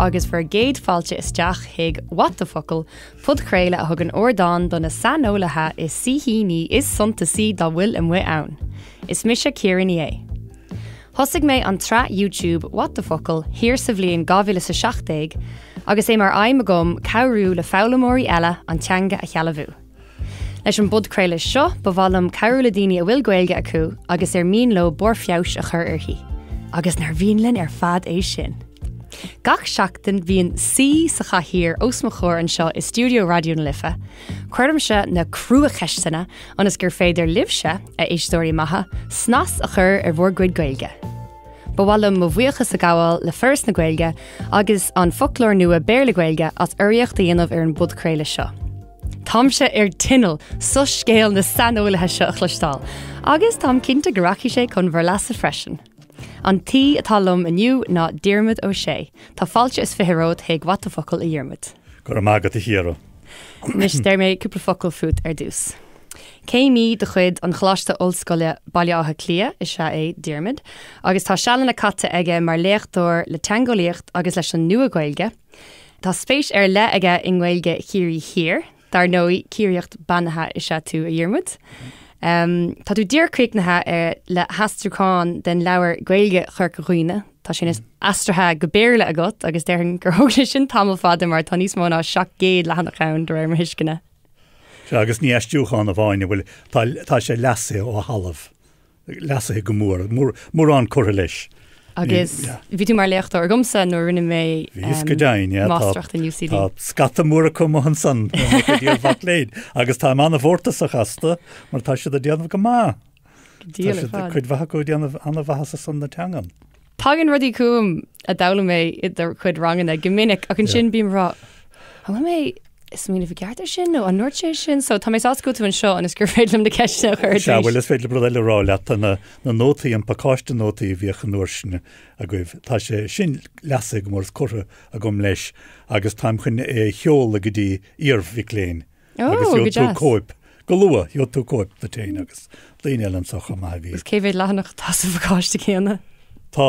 agus bhar géad fáilte isteach chuig Átha Focail, podchraoladh a thugann ardán donna saineolaithe is Ciara Ní is suntasaí dá bhfuil amuigh ann. Is mise Ciara Ní É. Thosig mé an tra YouTube Átha Focail hir sa bhliain 2017 agus é mar aim agam cabhrú le fálamóirí eile an teanga a cheadú. Leis an podchraoladh seo ba bhfuilm cabhrú daoine a bhfuil Gaeilge acu agus mín lo borfiaus a chur orthaí. Agus nar bhíonlinn fead é sin. Gach seachtain bhíon sí sa chathír os mo chur an seo is Studio Radio na Lithe. Chuirm se na crua cheistena anas gur féidir libse a éistóirí maithe snas a chur bhór gcuid Gaeilge. Ba bhfuilm mo bhuíochas sa gabháil le first na Gaeilge agus an folklór nua Baile Átha as uiriocht dhéanamh ar an podchraoladh seo. Támse tinal sus scéal na saineolaithe seo a chluistáil, agus tám cinnte go rachaí sé chun bhar leasa freisin. An tí atá lom aniu ná Diarmuid ó sé. Tá fáilte is fitheróid chuig Átha Focail i Diarmuid. Agat a hiaro. Nis der mé cúpla focail fút ar dús. Céimí de chuid an Choláiste Ollscoile Baile Átha Cliath is se é Diarmuid, agus tá sealanna caite aige mar léachtóir le teangolaíocht agus leis an Nua-Ghaeilge. Tá spéis ar le aige in Gaeilge chiaí hir, dar nóí círeacht banathe is se tú a Diarmuid. Tá tú díorcréicnathe le hastruáin den leabhair Gaeilge chur go dhaoine, tá sin is astrathe go béirle agat agus déir gur thugla sin tamil fada mar tá níos móna 7 lehanana chun do mar hiiscinne. Agus ní eistúchan a bháine bhfuil tá sé leasa ó halamh. Leasa go mór an chur leis. Agus bhí tú mar leachtar gomsa nó rinne mé mástracht in UCD. Tá scata móra cum an san díobhat léid. Agus tá anna bhórtas a chasta, mar tá sé a déanamh go má. Cuid bhatha go déanamh anna bhahas a san na teangan. Tágann rudí cuam a dala mé idir chuid ranganna gomininic ach an sin bím rá. Tá mé is mína bhgeartar sin nó an nuirte sin, so tá mé sáscúta an seo an is gur féidlim de ceiste chuir. Se bhfuil is féidir brud eile rá leat na nótaí an pacáiste nótaí bhíoch an nuirsinne a goibh. Tá sé sin leasa go mór curtha a gom leis agus táim chun cheola go dtí iarmh bhí léin. Agus tú cóip. Go lua, tú cóip de téin agus líon eile an socha má bhí. Is céhhéad lehanach tá sa bhcáiste chéanana. Tá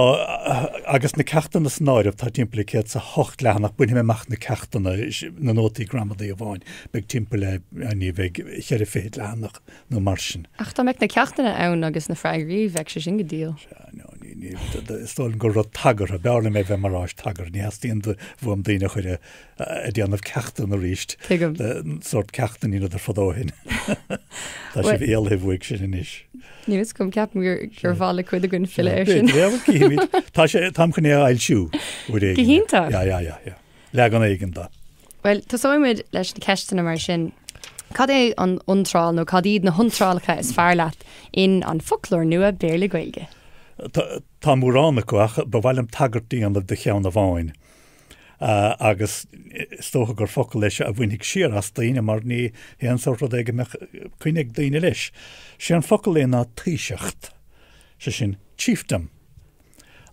agus na ceachtainna snáirmh tá timppla céad sa 8 lehanach buine mé meach na ceachtainna na nótaí ghramadaí a bháin, beag timppla aní bheith cheir féad lehanach nó mar sin. Ach tá meid na ceachtainna ann agus na freighrí bheith sé sin go díal. Istáil go rud tagar a bearna mé bheith marráis tagar, ní hastíon bhfuam daoine chuir a déanamh ceachtain a ríist, sort ceachtain íad ar fadóhin. Tá sé bhéalthe bhuaig sin inis. Níos gom ceap gur bhála chuid a gunn fiile ar sin. Tá sé tam chun é ailsiú. Cihínta? Le an éigen da. Well, tá sóimid leis na ceistena mar sin. Cad é an untráil nó cad iad na huntrálacha is fearr leat in an folklór nua Baile Átha. Tá mórránna goach ba bhfuilm tagartí an de cheann a bháin. Agus tócha gur focail leis a bhainnig siar as daoine mar ní héan sort ag chuinnig daoine leis. Sé an focail é ná tríseacht sé sin chiefdom.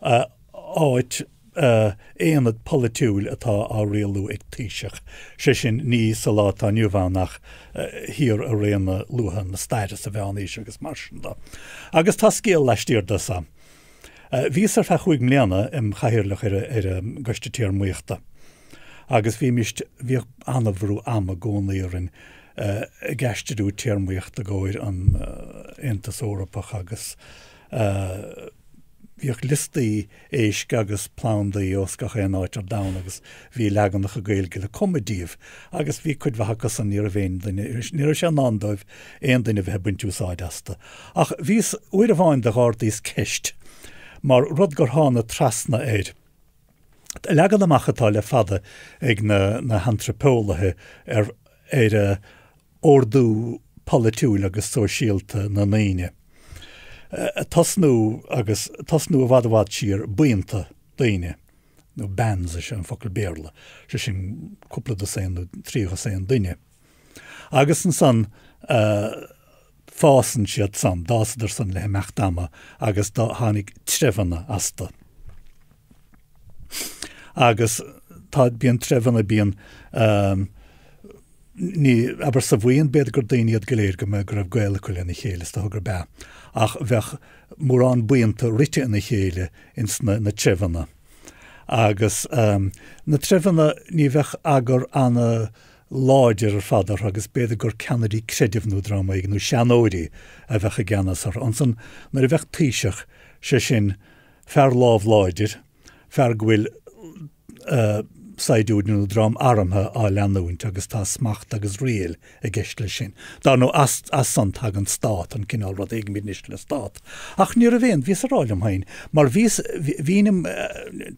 Áit éanad politúil atá á réalú ag tríseach. Sé sin ní sa lá tá nniuhánach hir a réanna luhan na staire sa bheaníos agus mar sin da. Agus tá scéal leistíir da sa. Vís ar fe chuig mléana im chahirirlach ar goiste Diarmuidta. Agus bhí mist bhí anamhrú am a gcónaíorin geisteadú Diarmuidta góir an Intas Eorpach agus bhíoch listaí éisce agus plándaí oscacha an áit ar dam agus bhí leganach a Gaeilge le comedíomh agus bhí chuid bhachas an níor a bhéin níor sé andóibh éon duine bheith buintúsáid asta. Ach bhís uair a bháin de gáirdaíos ceist. Mar rud gur hána trasna éid. Legan amachatá le fada ag na antropólathe ar ordú politúil agus sóisialta na naine. Tasnú a bhadhád siar buanta daine nó bands a sin focail béarla, sé sin cúpla do sé trí sé duine. Agus an san fásan siad san, dásadar san le mechtama agus dá hánig trefanna asta. Agus tá bíon trefanna bíon ní aber sa bhuion beidir gur daoinead go léir go me gur raibh Gaeilge chuile na chéile tá gur be. Ach bheith mór an buanta rite na chéile ins na trefanna. agus na trefanna ní bheith agur anna láidir fadar agus beidir gur ceannaí creidimhnú dramaigh nó seanóirí a bheith a gceannas ar ansan nar a bheith tíiseach sé sin fear lámh láidir, fear bhfuil saidúdnú drám aramtha á leanúint agus tá smacht agus rial a gceist lei sin. Dá nó as san tag an stát an cinál rud ag mínis le stát. Ach níor a bhéon vís aráilm hain, mar bhínim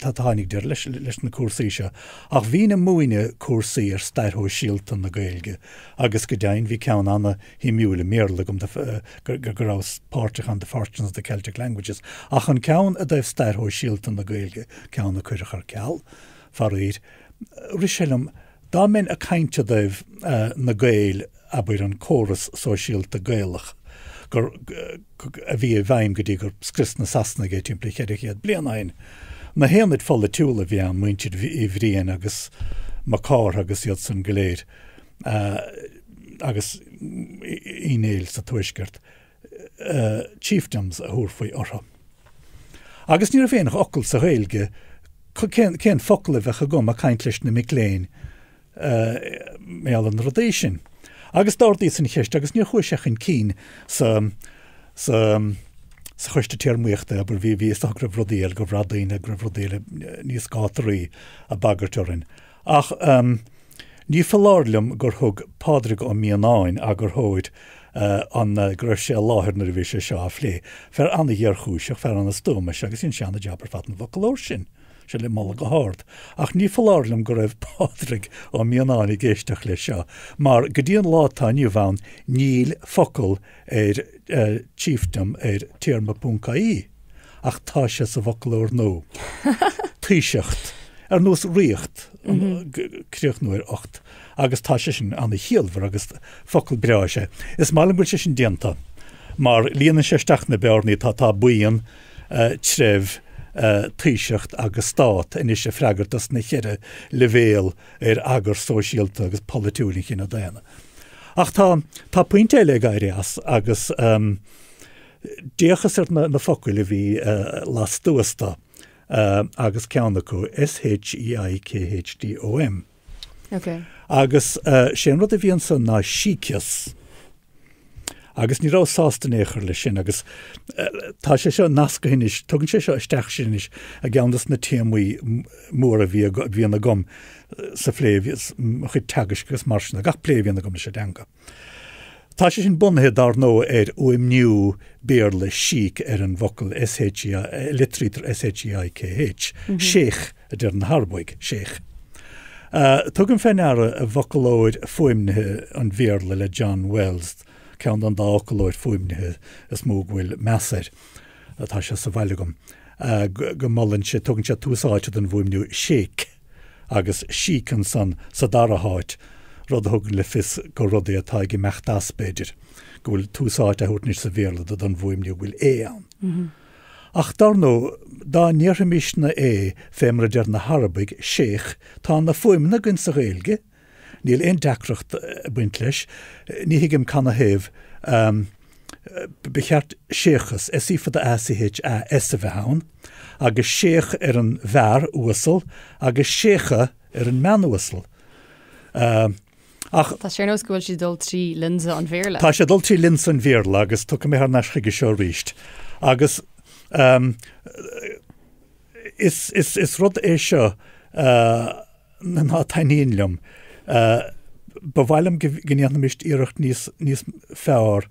tá tháinig deir leis na cuasaí se, ach bhínim muoine cuasaí ar stairthó síolta na Gaeilge, agus go dain bhí ceann anna himúla méarla gom gurrás páirteach an the fortunes of the Celtic languages, ach an ceann a daibh stairthó síolta na Gaeilge, ceann na cuirfidh ar ceall, faríd. Rishelum, dá men a cainte daibh na Gael a buir an chóras sóisialta Gaelach, gur a bhí a bhaim go dtí gur scris na sasna gé timpla cheadichéad blian ain. Na héanad fola túla bhí an muintead i bhríon agus macár agus iad san goléir agus inéil sa tuisgart chiefdoms a thuairfaoi ortha. Agus níor a bhéanach ocail sa Gaeilge cén focail a bheith a gom a caint leis na micléin méall an rodéis sin. Agus dáirdí san cheist, agus níor chuiseach an cín sa chuiste Diarmuid aber bhí is a ghrabhrodéal go bhradíine ghrabhrodéile níos gátarí a bagarteorin. Ach ní fallárlumm gur thug pádraig ó mianáin a gur thóid an gur sé láthir na bhí sé seo a phlé, fer anna dhearchúiseach fer anna stómas agus sin seanna deabar fat an bhocalóir sin. Se le mala go hard. Ach ní fallárlumm go raibh pádraig ó mianáin i ggéisteach le seo. Mar go dtíon látá nniuhhain níl focail chiefdom Diarmuid. Ach tá sé sa bhocalóir nó. Tíiseacht nús riocht críoch nuair 8. Agus tá sé sin anna hialmhar agus focail breise. Is málam bhfuil sé sin déanta. Mar líana sé steach na bearnaí tá buíon tref tíiseacht agus stát in is sé freigartas na cheire levéal agur sóisialta agus politúling chin a déana. Ach tá puinte le gaiirias agus déachas na focail a bhí las dúasta agus ceanna acu SHEIKHDOM. Okay. Agus sé rud a bhíon san ná sícias. Agus ní rá sástan éair le sin agus tá sé seo nasca hinis, tugann sé seo isteach sin is a gceannas na téamaí mór a bhí na gom sa phléhíos chuid teagas gus mar sin a gach pléhíon na gom sé deanga. Tá sé sin bunathe dar nó uimniú béir le síc an vocal litrítar SHEIKH, Sheikh a deir an Harbuig, Sheikh. Tugann féin a vocalóid fuimnithe an bhéarla le John Wells, ceann an dácalóid fuimnithe is mó bhfuil measar atá sé sa bhaile gom. Go mollann sé tugann sé túsáide an bhuimniú Sheikh agus sícan san sa daraháid rud thugann le fis go rudaí atá ag mecht aspéidir go bhfuil túsáide thuirtnis sa bhéarla do an bhuimniú bhfuil an. Ach dar nó dá níorthaimiisna féimre deir na Harbuig Sheikh tá na fuimna gunn sa Gaeilge, níl éon deacracht buint leis, ní hiigim canna héamh becheart Sheikhas fad a ACH a S a bheithain, agus Sheikh an bhar uasal, agus Sheikha an mean uasal. Tá sé nó gohfuil si dul trí linsa an bhéarla. Tá sé dul trí linsa an bhéarla agus tu mé ar nascaige seo ríist. Agus is rud é seo na ná taíonlumm. Ba bhhailm gníanamist iirecht níos fearr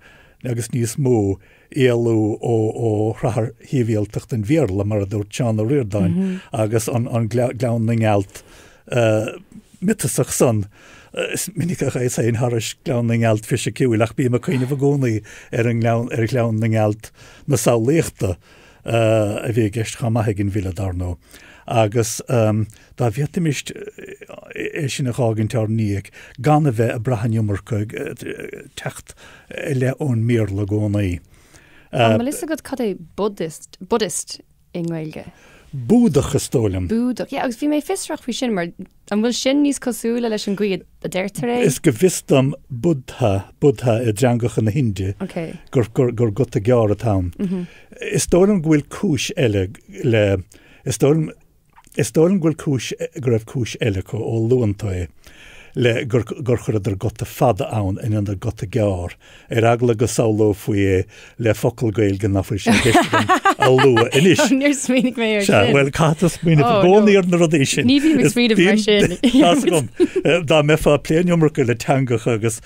agus níos mó éalú ó rethar híomhéalteach an bhéarla mar a dúirt teán a riordáin agus an gleanning ealt mitasach san. Minic a sé an haris gleanning ealt fi sé ciúil ach bí a chuoine bh gcónaí ar gleanning ealt na saoléachta a bhí gceist chamaithe gin bhile darnó. Agus dá bhítamist sin a chágann tear níag gan a bheith a brathaniumar chuig techt le ón míorla gcónaí. Mal is a go cad é Buddhist in Gaeilge? Búdach gestólam. Búdach, agus bhí mé fisrach fao sin mar an bhfuil sin níos cosúla leis an gcuid a deirtar é? Is go bhistam Buddha i dreangach na Hinde gur go a gear a tam. Is tólam bhfuil cúis eile le is tólam is dólan ghfuil raibh cúis eile ó luantaí le gur chuidir gota fada ann in an gota gear agla go saoló faoi le focail Gaeilge nach faoi sin a lua inis. Níor smínig mé ar sin. Well, catas smínig gcónaíar na rudí sin. Ní bhí mis smíad mar sin. Dá me fá pléanúmar go le teangach agus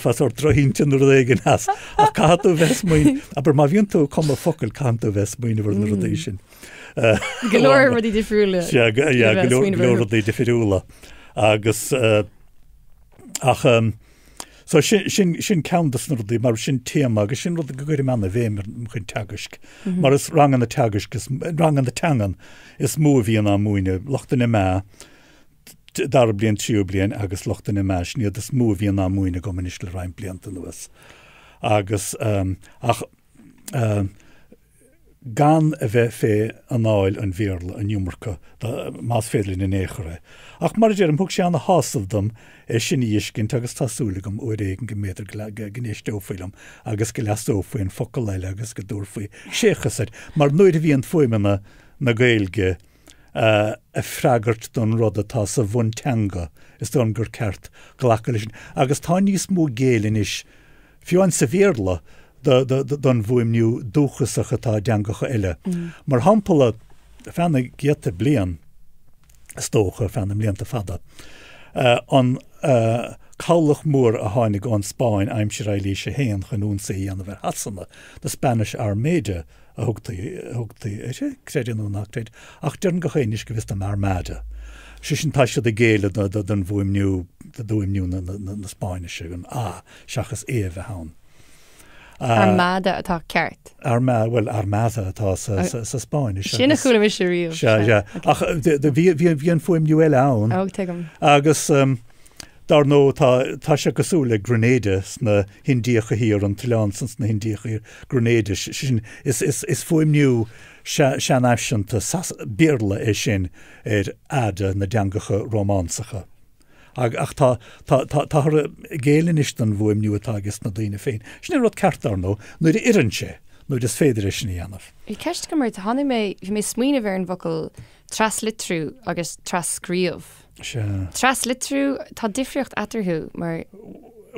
fas or drohíntin na rudéigen has. A catú bheits muoin, aber má bhíonn tú com a focail cantú bheits muoin ar na rudí sin. Golóir rudí difriúla. Golóir rudí difriúla. Agus so sin ceantas na rudí mar sin téama agus sin rud go gurí manna bhéimar chun teagaisc. Mar is rang an na teagaisc rang an na teangan is mú bhíon á múine lochtain na mé dar blion tríú blion agus lochtain na mé sníad is mú bhíon á múine go manis le raim blianta nuas. Agus gan a bheith fé an áil an bhéarla an dúmarcha más féidirlín in échare. Ach mar déir an thug sé anna hásamh dom sin íoscint agus tásúlagam ó réigen go méidir gnéistófuilm agus go leastófuin focail leile agus go dúrfuoi séchasid. Mar nuair a bhíon foiimena na Gaeilge a freagart don rud atá sa bhain teanga is don gur ceart ghlacha sin. Agus tá níos mó géalainn is fiúin sa bhéarla don bhuaimniu dúchasach atá deangacha eile. Mar hampala fanna giata blian stócha fanna blianta fada. An callach mór a tháinig an Spáin aimsir eilí sé héan chanún sa í anna bhar hasanna. The Spanish Armada a thugtaí créidirú nachtréid ach dearn go chéinis go bhís an Armada. Sin tá se de géile don bhuaimniu na Spáinise an seachas éh hán. Armada atá ceart. Armada atá sa Spáin. Sinna chuúla mis riomh. Ach bhíon foiimniu eile ann. Agus dar nó tá se cosúla Grenada na hindíocha hír an Tilánsans na hindíocha hír Grenada sin is foiimniu sean aifsianta bíorla é sin ada na deangacha románsacha. Ach tá géalainn is an bhuaimniu atá agus na daoine féin. Sin rud ceartar nó nuair iireanse nuair is féidir sin dhéanamh. I ceist go mar tháinig mé smuoine bhar an bhocail traslitrú agus trascríomh. Traslitrú tá difriocht atarthú mar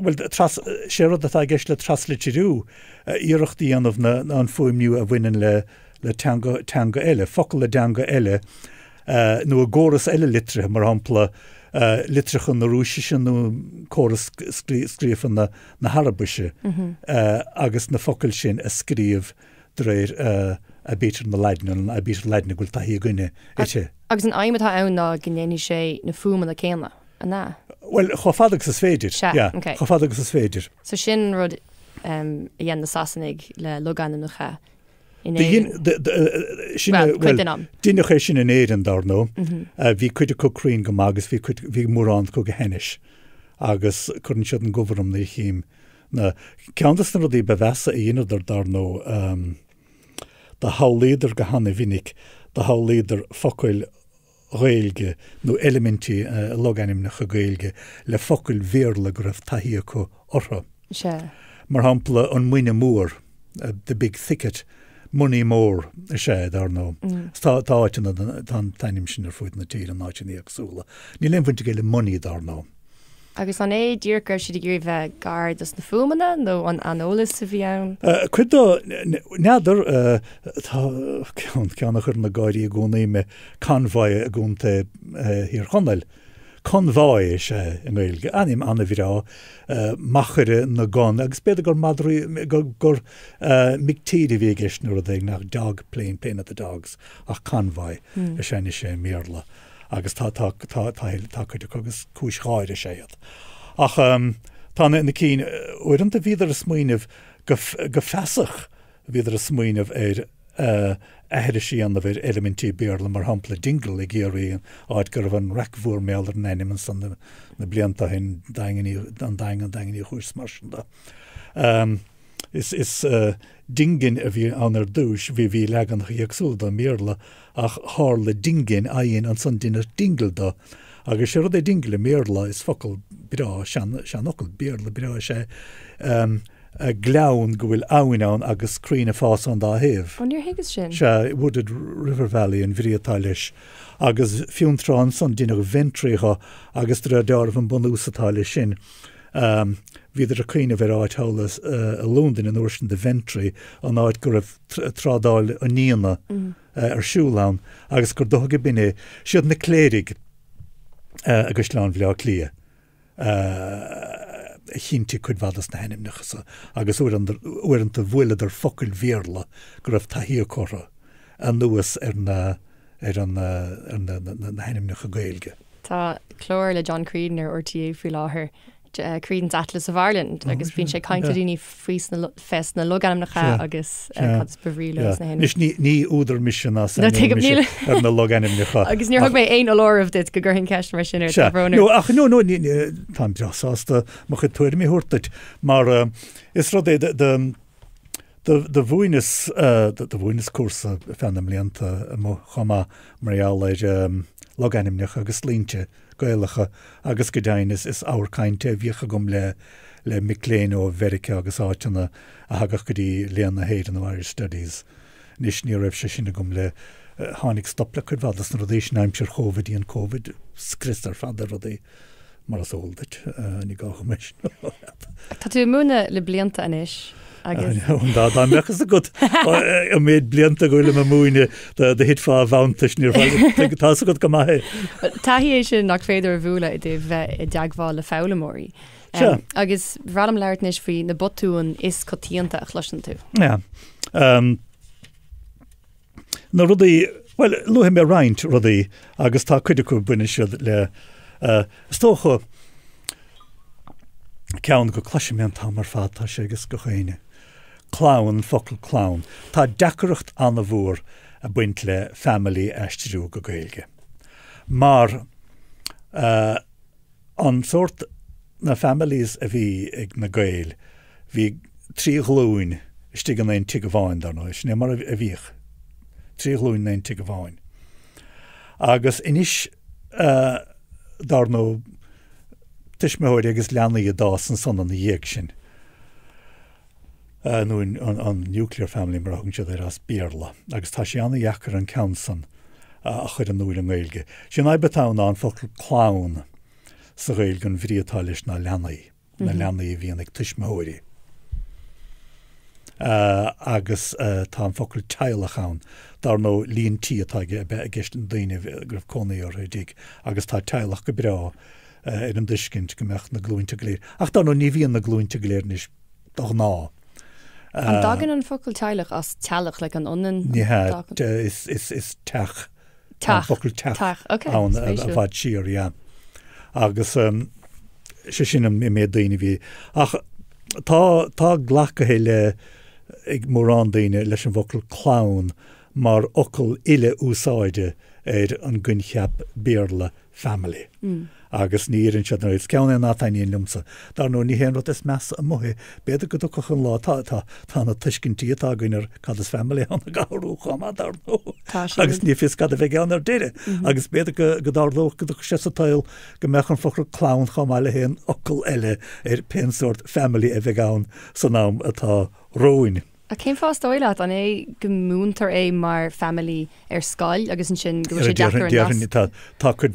well sé rud atá gceist le traslitirú iireachtaí anmh na an bhuaimniu a bhainean le teanga eile, focail le teanga eile nó a ggóras eile litrithe mar hampla litrichan na rúisisin nó córas scríomhan na Harabuse agus na focail sin a scríomh dréir a bítar na leidna a bítar leidna gúil taí a gine ite. Agus an aimimetá ann ná gnéanaí sé na fuama na céanna a ná? Well, chofadagus is féidir. Chofadagus is féidir. So sin rud dhéan na sasannig le logan na cha. Duine ché sin in éan dar nó, bhí chuide corín go agus bhí mórrán go go henis agus chun siad an gohharm na chéim. Ceantas na rudí bheitsa ionidir dar nó de háléidir go hanna vinnic, de háléidir focail Gaeilge nó elementí loganim na Gaeilge le focail bhéarla go raibh taí acu ortha. Mar hampla an muine mór, the big thicket, money mór sé dar nó. Táitina tan tainim sin ar fuid na tír an náitin í agsúla. Ní leimfuinte géile money dar nó. Agus an díorcar si gur bheith gardas na fumanna nó an anolalas sa bhí ann? Cuidá neadidir ceannach chur na gáirí a gcónaí me canmhaid a gúnta hir chonail. Conmhaid sé in Gaeilge, anim anna bhírá machare na gan, agus beidir gur madrí gur mictíri bhígeis nuair a dhéag nach dog playing at the dogs ach conmhaid a séna sé méarla. Agus tá chuide agus cúis séad. Ach tá na cín uiranta bhíidir a smaoineh go fesach bhíidir a smaoineh ahir sí an bhir elementí béarla mar hampla dingle i géirí áid gur bhan recmhúr méallar nenim san na blianta hin dainganí chús marsanda. Is dingin a bhí anar dúis bhí legan íagsúlda méarla ach hála dingin aon an san duine dingelda agus sé rud é dingle méarla is focail brá sean ocail béarla brá sé gleann go bhfuil áinán agus crína fásan dá thaobh. An níor higus sin? Se Wooded River Valley in bhríotá leis agus fiúntrán san duine go ventrícha agus dearbh an bunúsatá leis sin. Viidir a cíine bhar áid hálas a Lúndin in uirsin de ventrí an áid gur trádáil a níana ar siúlán agus gur dóga binne siad na cléirigh agus leán bhleá clia. Chinti chuid bhadas na henimnachasa agus uiranta bhfuile ar focail bhéarla gur raibh taithí chora an nuas ar na henimnacha Gaeilge. Tá chlór le John Creedon ar RTA faoi láthair Creedon's Atlas of Ireland agus bíonn sé caiinte daoine fís na fest na loganimnacha agus cad bhrílas na hen. Nis ní údar mission as ar na loganimnacha. Agus níor thug mé aon olóramh dit go gurthain ceist mar sin ar bhrónar. No, ach no, tá deasásta mo chu tuair mí thuirteid, mar is rud é de bhuinas cuasa fennam líanta mo chama maráid loganimneach agus línte Gaeilge agus go dain is áir cainte bhíocha gom le Mickléin ó Verice agus áitina a hagach go dtí léana héad an Irish Studies. Nis ní raibh sé sinna gom le tháinig stopla chuid bhadas na rudéis naimsear COVID íon COVID scristar fada rudé mar as óldait ní gácha meis. Tá tú múna le blianta inis? Dá mechas a go a méid blianta goile a múine de hit fá bhaantas níor tá a go go maithe. Taí é sin nach féidir a bhúla i bheith i deagháil le fálamóí. Agus bhradam leirtnis faoi na botúin is cotíanta a chluisan tú. Na rudaí, well, luhim mé roinnt rudaí agus tá chuide go buine siad le stócha ceann go cluisiimian tá mar fad tá sé agus go chéine. Clown, focail clown. Tá deacaracht anna bhór a buint le family eisteú go Gaeilge. Mar an sort na families a bhí ag na Gael, bhí trí glúin stig an éon tig a bháin darna, is né mar a bhíoch. Trí glúin éon tig a bháin. Agus inis darna tuismeóir agus leanaí a dás an son an na dhéag sin. Nu an nuclear family mar hagann siad ar as bíarla, agus tá sé anna dheachar an ceansan a chuir an nuair an Gaeilge. Sin aibbetána an focail clown sa Gaeilge an bhríotá leis na leanaí bhíon ag tuismeóirí. Agus tá an focail teilechán dar nó líon tí atá a gist an daine gribh conaí ar rédig, agus tá teilech go brá ar an duiscint go meach na glúinte léir. Ach tá nó ní bhíon na glúinte léir níos doch ná. An dagan an focail teilech as tealach le an onan? Is teach. Focail teach. Okay. An a bhad siar, ja. Agus sé sin a mé daine bhí. Ach tá ghlacathe le ag mórrán daine leis an focail clown mar ocail ile úsáide ar an guncheap bíarla family. Agus níann siad na ceanna nátaíon lumsa. Dar nó ní héan rud is meas a muthe, beidir go ducha an lá tá na tuiscintí atá gainar cad is family an na cabhrú chama dar nó. Agus ní fis cad a bheith an ar deire. Agus beidir go dardó go ducha sé tail go meach an focail clown chamáile héan ocail eile ar pensort family a bheith an san nám atá róin. A céim fást óileat an é go múntar é mar family ar Scoil agus an sin go sé deachar an nas? Tá chuid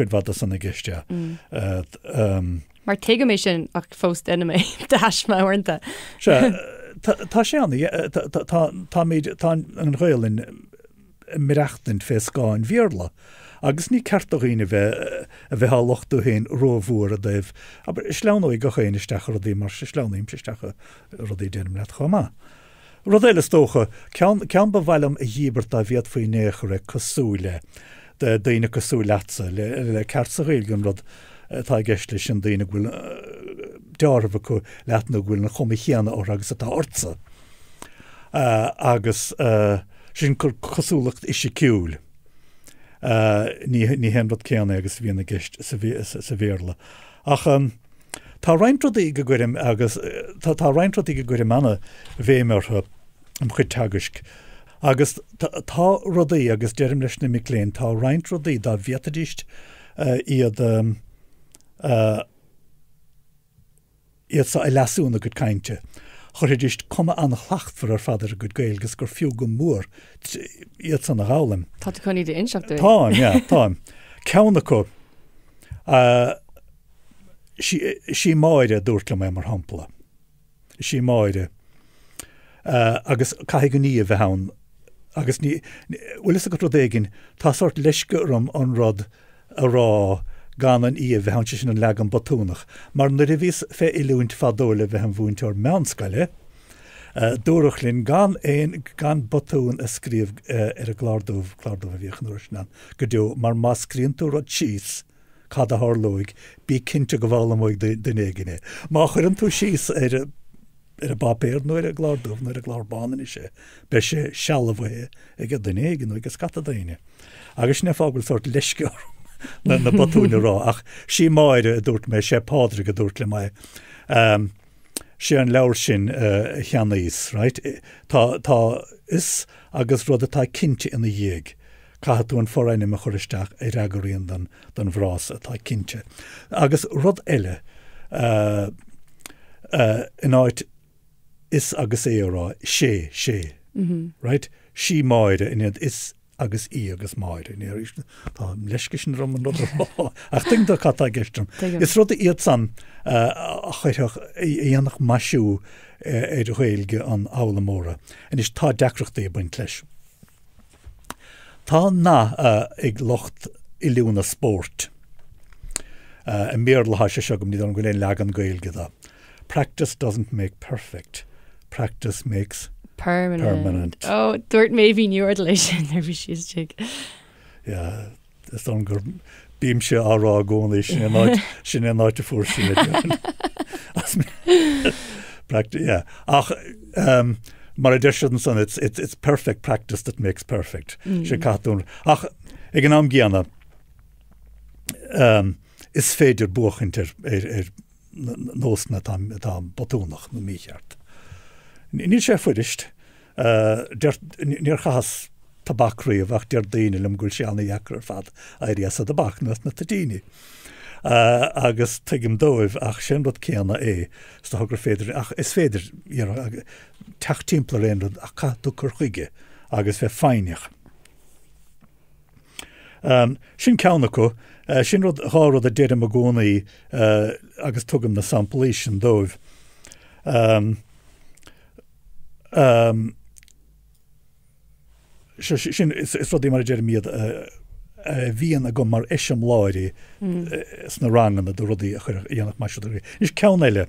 bhd san na giste. Mar teige mé sin ach fóst inna mé deis me ornta. Tá sé tá an Ghaelin mireachtain fé Scáin bhíorla. Agus ní ceartachíine a bheith lochtú héin rómhúr a daobh. Aber sleanóí go chéine isteach rodí mar se sleanaím se isteach rodí déanam le chomá. Rud éile tócha, cean ba bhhailm a dhíbert a bhíad faoi néchar cosúile, de daine cosú leatsa, le ceartsa Gaeilge rud tá gceist leis sin daine bhfuil dearbh go leatna bhfuil na chuma chéanna ó agus atá orsa. Agus sin cosúlacht is sé ciúil. Ní hen rud céanna agus bhíon na gceist sa bhéarla. Ach tá reintrodaí go gcuirim agus tá reintrodaí go gcuirim anna bhémartha am chuid teagaisc. Agus tá rudaí agus deirim leis na Mickléin, tá reintrodaí dá bheatadíist iad sa a leasúna go cainte. chuirist cuma an chhlacht for fadar go Gaeilge gur fiú go mór iad san agallamh. Tá chuí de inseachú. Táim. Ceanna go sí máide dúirt le mé mar hampla. Sí máide. Agus cai go ní a bheithain agus ní bhfuil is a go rodégin tá sort leisce rom an rod a rá gan an a bheithain sin an legan batúnach. Mar na rivís fé ilúint fadóla bheithan bhúint ar meánscaile, dúrachlinn gan batún a scríomh ar a glárdómh a bhíochan uairsinan go deo mar má scríonn rod síos cad a thorlóig bí cinnte go bhla amuigh den éigeine. Má chuirann tú síos ar a bapéir nuair a glárdómh nuair a glárbánan is sé, be sé sealmhathe ag den éigen agus scata daine. Agus ne fágil sort leisce na batúna rá, ach sí máide a dúirt mé sé pádra a dúirt le mai. sé an leabhar sin cheannaíos, right? Tá is agus rud atá cinnte ina dhéag. Caitú an foráine a choristeach é reagaríon don bhrás atá cinnte. Agus rud eile in áit is agus érá sé, right? Sí máide in is agus agus máide. Tá leisce sin rom an rud ach ting do catá gestum. Is rud iad san chuireach dhéanach maisiú ar Gaeilge an Álamóra. And is tá deacreachtaí buint leis. Tá ná ag locht I liúna sport. An méarlatha sé seo go ní an go léon legan Gaeilge dá. Practice doesn't make perfect. Practice makes permanent. Oh, dúirt mé bhí nuair leis sin ar bhí sios tig. Yeah, is an gur bím sé árá gcónaí sin an áit a fuair sin. Yeah. Ach, mar addition son, it's perfect practice that makes perfect. Sé catún. Ach, ag an am gianna, is féidir buachinter nósna tá batúnach na mícheart. Ní sé fuidist, níor chas tabacríomh ach dear daine lim gúil seanna dheacrar fad éirías a dabach na tadíine. Agus tuigim dóibh ach sin rud céanna sta thugur féidir, ach is féidir teach timpla réon rud ach catú chuige agus bheith faineach. Sin ceanna go, sin rud hárad a deirim a gcónaí agus tugam na samplaí sin dóibh. Sin is rudí mar Jeremiad bhíon a go mar eisiam láirí sna rangan a do rudí a chuir dhéanach maisiúdaí. Is ceann eile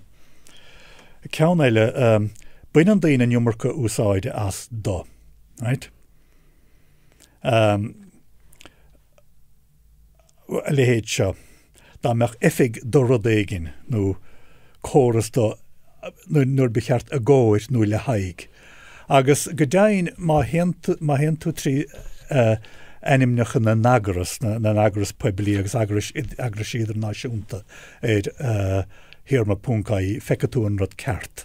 bain an daoine niumarcha úsáide as dó, right? Le héad seo, dá meach effig do rudéigin nó córas do nuair becheart a ggóir nó le haig. Agus go dain má hen tú trí animneach na nagras poiblí agus agras idir náisiúnta hirma puncaí fecatún rud ceart.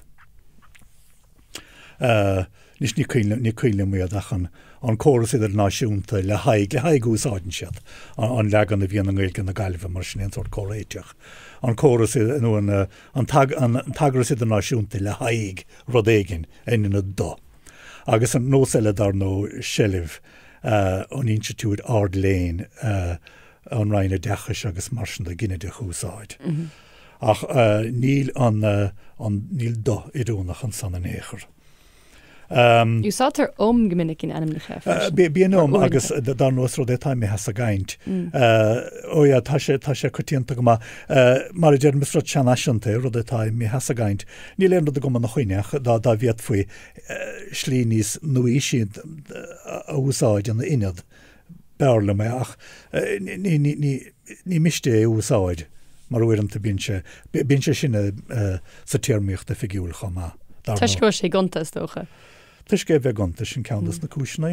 Nis ní cuile muad achan an córas idir náisiúnta le haig úsáidin siad an legan a bhíon an Gaeilge na Gailbh mar sin sort córéiteach. An córas an tagras idir náisiúnta le haig rodéigin na dó. Agus an nósile dar nó sellibh an institúid ard léin an raine dechas agus marsin a gine de chúsáid. Ach níl níl dó idirúnach an san an éair. Úsátar gomininic in animnecha. Bíon agus dar nós rud étáim has a gaint. Tá sé chutíanta go mar a déir misrad seanisianta rud étáim has a gaint. Ní léon rud a go nach chuineach dá bhíad faoi slí níos nuí siad a úsáid an inad bearla mé ach ní miste úsáid mar uiranta bín sé sinna sa tíirmíocht a figiúil chomá. Tuiscó sé gontas dócha. Tuiscé bheith gonta sin ceantas na cúisina,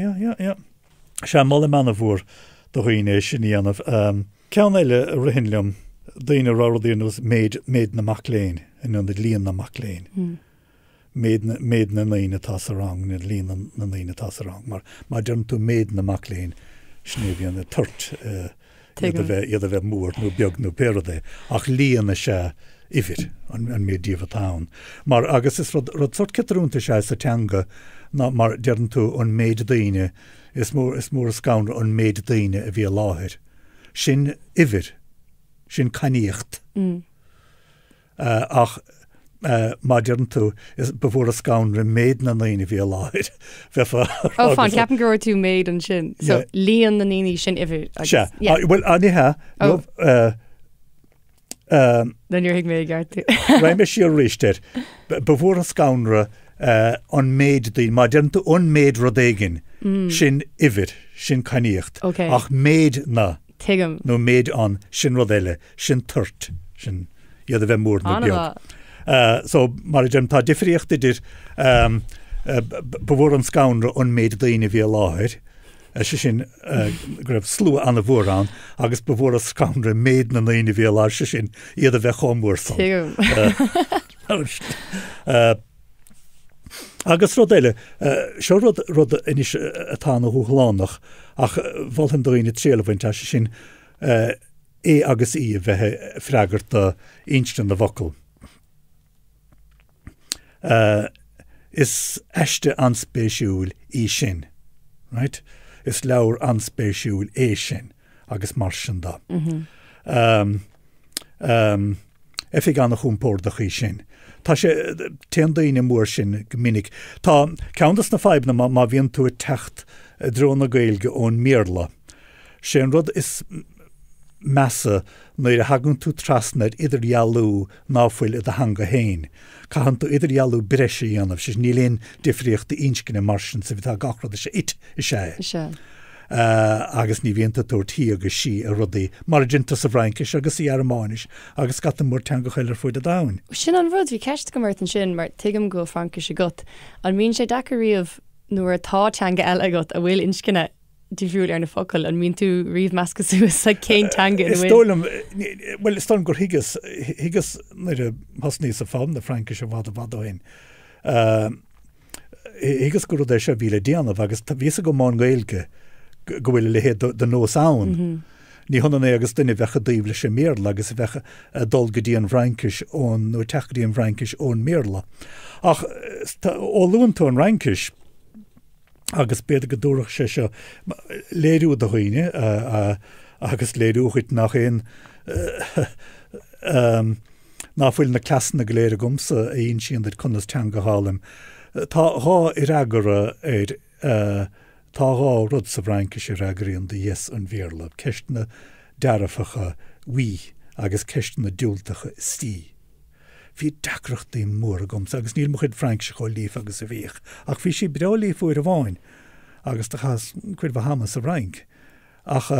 sé molla manna bhór do chuoine sin íanamh. Ceann eile a rihinlumm daoine rádaíonús méid na macléin in an líon na macléin. Méid na naine tá sa rang, na líon na naine tá sa rang, mar dearm tú méid na macléin snéibhíon na turt iad a bheith mór nó beag nó péradé ach líana se ifir an médíomh tán. Mar agus is rud sort citarúnta se sa teanga ná mar dearan tú an méid daine is mór scaunra an méid daine a bhí láthir. Sin ifir, sin caníocht. Ach má dearan tú is befór a scaunra méid na daine bhí láthir. Fáin ceapan gur tú méid an sin. So líon na naoine sin ifir. Se. Well, anithe, then you're hiig méid gart tú. Raim is siar risteir. Befór a scaunra an méid daine, má dearan tú an méid rodéigin sin ifir, sin caníocht. Okay. Ach méid na. Tuigim. nó méid an sin rodéile, sin turt, sin iad a bheith mór na beag. So mar tá difriocht idir bhór an scaunra an méid daine bhí láthir, sin gribh slú an a bhórán, agus bhór a scaunra méid na daine bhí láthir sin iad a bheith chomór san. Agus rodéile, seo rud inis atá na húchlánach, ach bhil an daine tréalhaint sin agus í a bheith freagart a instan na bhacail. Is eiste anspéisiúil í sin, right? Is leabhar anspéisiúil é sin, agus mar sin da. Efig an a chumpórdach í sin. Tá sé tean daoine mór sin gomininic. Tá ceantas na fáibna má bhíonn tú techt drón na Gaeilge ón méarla. Sin rud is measa nuair a hagann tú trasnaid idir jaallú náfuil a hanga héin. Cahan tú idir jaallú breise dhéanamh, sis níléon difriocht de inscinna marsin sa bhítá gachrad is sé. Agus ní bhíonanta túirtí agus sí a rudaí mar dinta sa bhraincis agus í armáis agus scata mór teanga chuilir fuid a dain. Sin an rud bhí ceist go martin sin mar tuigim go Francais agat. An mín sé dacaríomh nuair atá teanga eile agat a bhfuil inscinna difriúil ar na focail an mín tú riomh measca suas sa céin teanga in bhfuil. Well, is gur higus nuair a hasní sa fám na Francais a bhd a bhdain. Higus gur é se bhíle déanamh agus tá bhí go máin Gaeilge go bhfuil le héad den nós ann. Ní honna é agus duine bhecha daobh leis sé méarla agus bhecha dul go dtíon Francais ón nó teachdaíon Francais ón méarla. Ach ó luúan tú an Francais agus beidir go dúrach sé seo léirú a chuoine agus léirúchuit nach éon náfuil na ceasanna go léir gomsa a on sin chunas teanga hálam. Tá há i ragara tá há rud sa Francais i ragaríon de yes an bhéarla, ceistna dearafacha uí agus ceistna dúltacha stí. Bhí dacrachtaí mór gomsa agus níl mo chuid Francais cho líf agus a bhíoch. Ach bhí si breolí fuair a bháin agus tá chas cuirfidh hamas a rank. Ach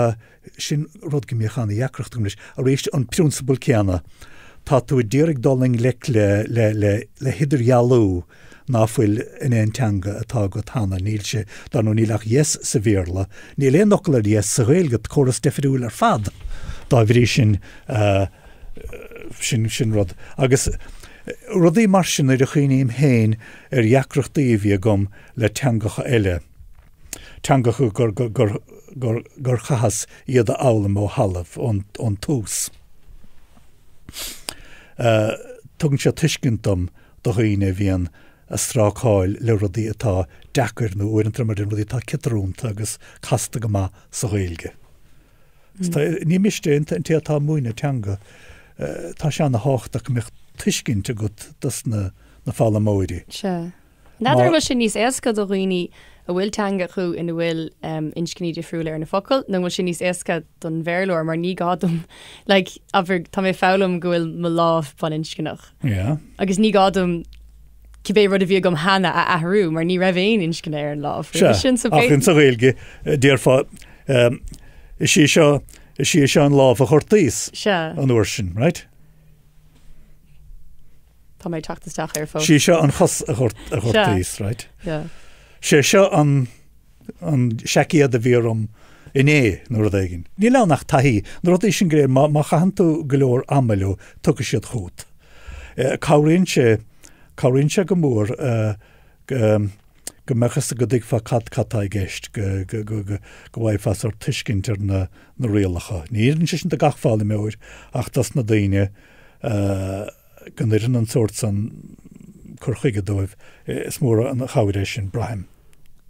sin rud go míochanna dheacrachta leis a rééis an prinsipal ceanna. Tá tú ddírig doling le hidir jaallú náfuil in éon teanga atá go tána níl sé dar nó nílach yes sa bhéarla, níl éon nocail ar yes sa Gaeilge choras defriúil ar fad. Tá bhrí sin rud. Agus rudaí mar sin ar a chuoineim héin ar dheacrachtaí bhí gom le teangacha eile. Teangacha gur chahas iad a álam ó halamh ón tús. Tugann sé tuiscintom do chuoine bhíon a strácháil le rudaí atá deacair nó uaireantar mar den rudaí atá citarúnta agus casta go má sa Gaeilge. Ní mistéint an tí atá múine teanga tá se na háchtach meach tuiscinnte go das na fála móirí. Se. Nadidir bhfuil sin níos éasca do roioine a bhfuil teanga chu ina bhfuil inscinní difriúil ar na focail, nó bhfuil sin níos éasca don bhéarlóir mar ní gádum tá mé fálam go bhfuil mo láh fan inscinnach. Agus ní gádum cibé rud a bhí gom hana a athrú mar ní raibh éon inscinna ar an láh. Ach in sa Gaeilge déarfá is sí seo an láh a chortaíos an uair sin, right? Tá mé teachtasteach ar fó. Sí seo an chos a chortaíos, right? Sé seo an seiciad a bhíorm in nó rud éigin. Ní le nach taí, nó rud é sin gréir má chahanú go leor amalú tucha siad chuút. Cabhríonn sé go mór go mechas go dig fa catá gist go bhaithfas ar tuiscintar na réalacha. Níann sin de gachfáil méir ach tas na daine gan idir an sort san chuige dóibh is mór an chaéis sin brahim.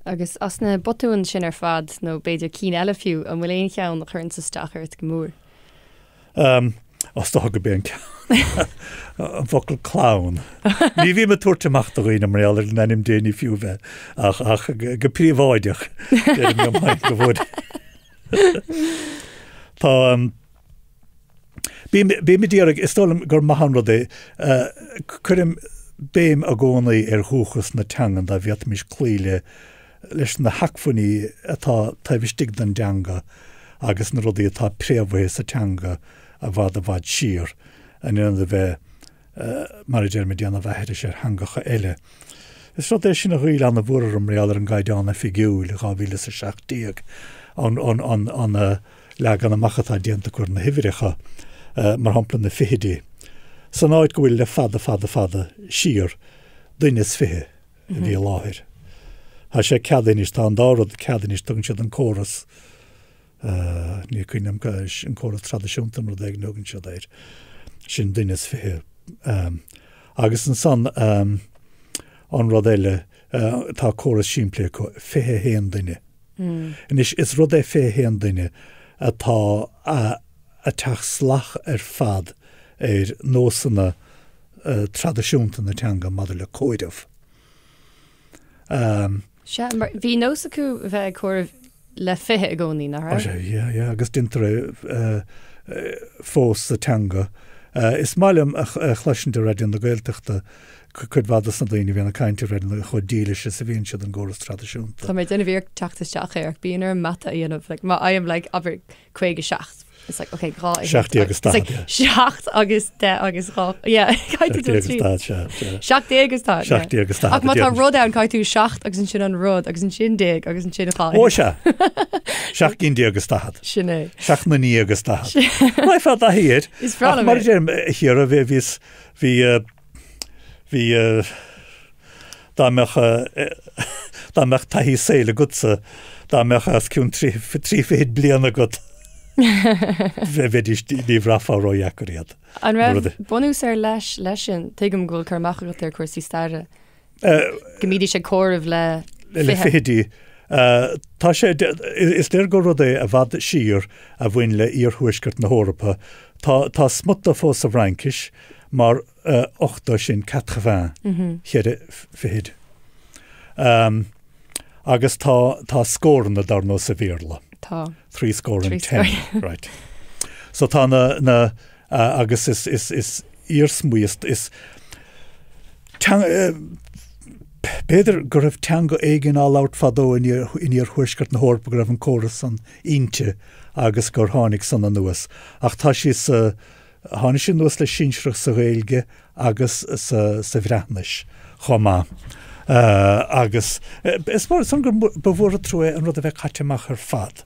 Agus as na botún sin ar fad nó beidir cí eile fiú an bhfuil éon cheann na chun sa stachart go mór. As tá go ben an focail clown. Ní bhí me tuairteach do roioine mar eall na nim déanaí fiú bheith ach go príomháideach go bhd. Tá bí me díarag is tólam gur maithan rud é chuirim béim a gcónaí ar thuchas na teangan a bheith mis clíile leis na hacfaní atá taimhstig den deanga agus na rudaí atá príomhhaithe sa teanga a bhd siar an an bheith mar a déirmid déanana bheithe sé hangacha eile. Is rud é sin a chuil an na bhúr am réalar an gaiideánna figiúil a gáhíle sa seachtaíag an legan na machatá déanta chuir na hihiricha mar hampla na fihidí. San áid go bhfuil le fada siar duine is fihe bhí láthir. Tá sé ceadanis tá an dárad ceadanis tugann siad an córas ní cuiinem an córas tradiisiúnta mar d nógann siad éir sin duine is fihe. Agus an san an rud eile tá córas siimplé go fihe héan duine. Is rud é fihe héan duine atá a teach slach ar fad ar nósanna tradiisiúnta na teanga madidir le chuidmh. Bhí nós acu bheith cuirfh le fithe a gcónaí na agus dintar fós sa teanga. Is mailim a chluisin de réidir na Gaelteachta chud bhdas na daoine bhíanana caiinte réidir chu díile sa bhíonn siad an ggóras tradiisiúnta. Tá mé duna bhíor teachtasteach ar bíonar mata íanamh I am aber chuig seacht. It's like, okay, grá. Seachtaí agus tá. Seacht agus de agus grá. Yeah, caiitú seachtaí agus tá. Seachtaí agus tá. Ach má tá rud an caiitú seacht agus an sin an rud agus an sin déag agus an sin chá. Ó se. Seach gindí agus tá. Sinné. Seach na ní agus tá. Mai fad a hiad. Is frá. Mar dém hier a bhí dámeach taihí séile gutsa dámeach as cún trí féad bliana gut. Bheitís ní bhrafa roiachíad. An raibh bonús ar leis sin tuigim ghfuil chumachgat ar cuasí staire. Gomídí sé córamh le fihidí. Tá sé is déir go rud é a bhd siar a bhain le íorthuaisceart na Hórappa. Tá smutta fós a bhraincis mar 8 sin 80 chéad fihid. Agus tá scóranna dar nó sa bhíorla. 3 score and 10. Right. So tá na agus is íorsmuoist is beidir gur raibh teanga éigean á lát fadó in íor thuaisceart na Hórappa go raibh an córas san inte agus gur tháinig san na nuas. Ach tá sí tháinig sin nuas le sinsreach sa Gaeilge agus sa bhreithnis chomá. Agus is mar san gur bhór trú an rud a bheith caiiteach ar fad.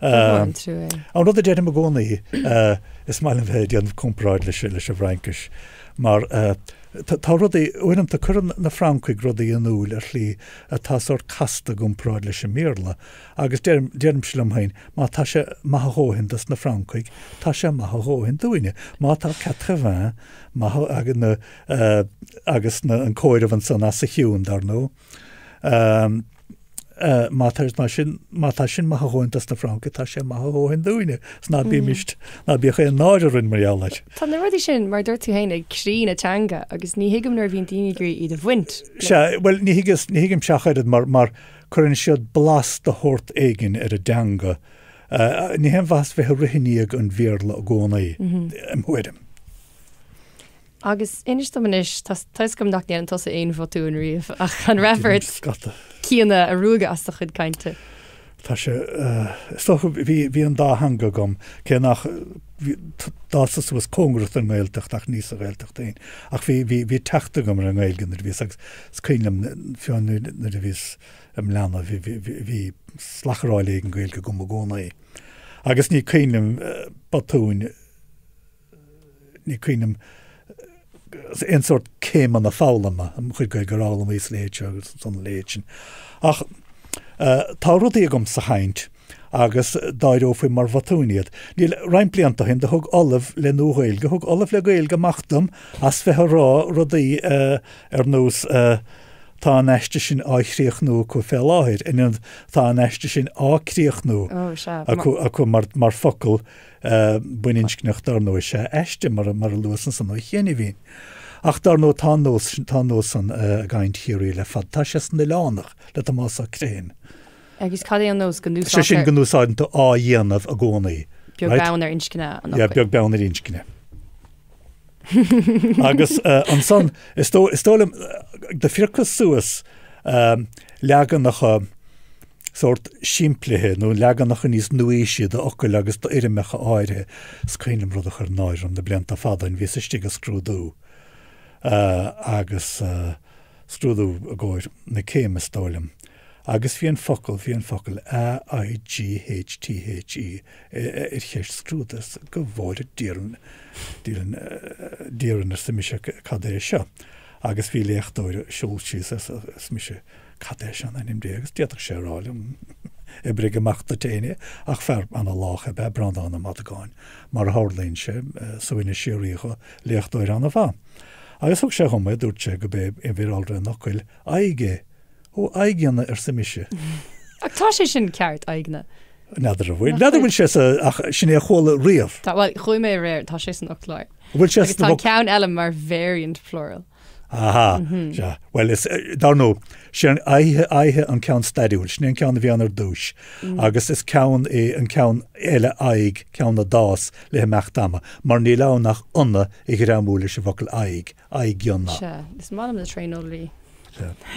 An rud a déanam a gcónaí is mailim bheith déanamh compráid leis a bhraincis. Mar tá rud é uinam tá churan na Francúig rud í anúil ar lí atá sort casta compráid leis a méarla. Agus déanam si am hain, má tá sé maithóhin das na Francúig, tá sé maithóhin dúine. Má tá 80 agus na an cóirimh an san as a hiún dar nó. Má sin maithóin das na Francúig, tá sé maithóhin dúine. Sná bí mist ná bí ché náidirinn mar ealaid. Tá na rudí sin mar dúirt tú héna crí na teanga agus ní hiigim nar bhíon daoine gurí iad a bhaint. Well ní hiigim seachairid mar chuann siad blas de hort éigean ar a deanga. Ní hen bhas bheith rihiníag an bhéarla a gcónaí am huidim. Agus inis táis gom nach an tosa éon bhotún riomh ach an rahairt cíanna a rúga as a chud cainte. Tá sé bhí an dá hanga gom cé nach dásas was cóngracht an Gaelteacht ach níos a Gaelteacht éin. Ach bhí teachta gom an Gaeilge ar bhís agus cílam fianú na bhís am leanna bhí slachráil an Gaeilge gom a gcónaí. Agus ní cílam batún ní cílam ein sort céim an na fálama, chuid go agallamh is léite agus san léitin. Ach, tá rud agam sa haint, agus dáidó fui mar bhatúniad. Níl reimpblianta hin de thug oileamh le Nua-Ghaeilge, thug oileamh le Gaeilge machtam as fethe rá rudaí nús tá an eiste sin áchríochnú chu fé láthir, inan tá an eiste sin áchríochnú acu mar focail buininskneach darnó sé eiste mar luasan san chéine bhín. Ach darnó tá nó san gaint hiúí le fad tá sé na lánach le tá más a créin. Agus cadé an nós gan sé sin gan núsáidanta á dhéanamh a gcónaí. Beag bean ar inscinne. Beag bean ar inscinne. Agus an san, istólam de fircas suas leagan nach sort siimplithe nó leagan nach níos nuisi de ocail agus do irimecha áire scainlim rud a chur náir an de blianta fadain ví istíg a scrúdú agus scrúdú a ggóir na céim istólam. Agus bhí an focail A-I-G-H-T-H-E chéist scrúdas go bhóir díran sa mise cadé seo. Agus bhí léchtúir siúltíos sa mise cadé sean an imdé agus déach sé rálim i brig amachta téine ach fer an a lácha be brandán am gáin mar hálíonn sé suine siúícha léchtúir an a bhá. Agus thug sé chumé dúirt sé go bé i bhíráilre nachcuil aige ó aigeanna sa mise. Ach tá sé sin ceart aigna. Nadidir bhfuil sé sin é chóla riamh. Tá chuí mé réir tá sé san ochláir. Bhfuil sé tá ceann eile mar variant plural. Aha, well is dar nó sin aithe an ceann stadiúil, sin an ceann bhí anar dúis, agus is ceann é an ceann eile aig ceann na dás le meach dama, mar ní lánach anna i ghramúla se bhacail aigeanna. Is málam na tréinolí.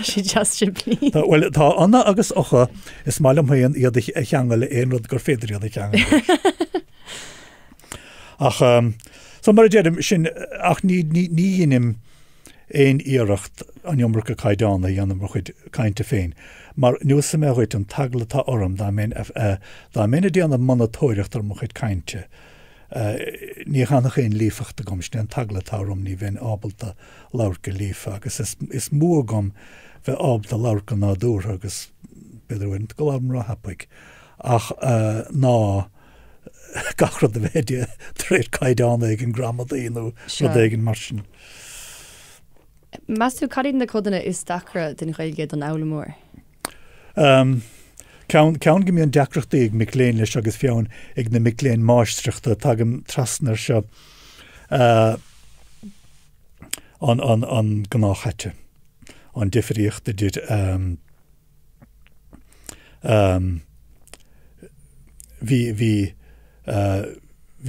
Si just simply. Well, tá anna agus ocha is málam haon iad a cheangail le éon rud gur féidir iad a cheangail. Ach, so mar déidim sin, ach ní dhéanam éon iirecht an iomracha caidána dhéanam mar chuid cainte féin. Mar nuas sa mé chuid an tagla tá orm dá mena déanam mana tóireachtar mar chuid cainte. Ní chanach éon lífacht a gom sin an tagla tárum ní bhíon ábalta laurca lífa agus is mua gom bheith ábalta laurca ná dúr agus beidirhain go lábm rá hapaig. Ach ná gachrad a bhéide tréad caidána ag an ghramadaí nó rud ag an mar sin. Mas tú cadín na codanna is dacra den Gaeilge don Álamór? Ceann go míon deacreachtaí ag micléin leis agus feann ag na micléin máistreachta tagim trasnar seo an gnáchaite an difríochta dúd hí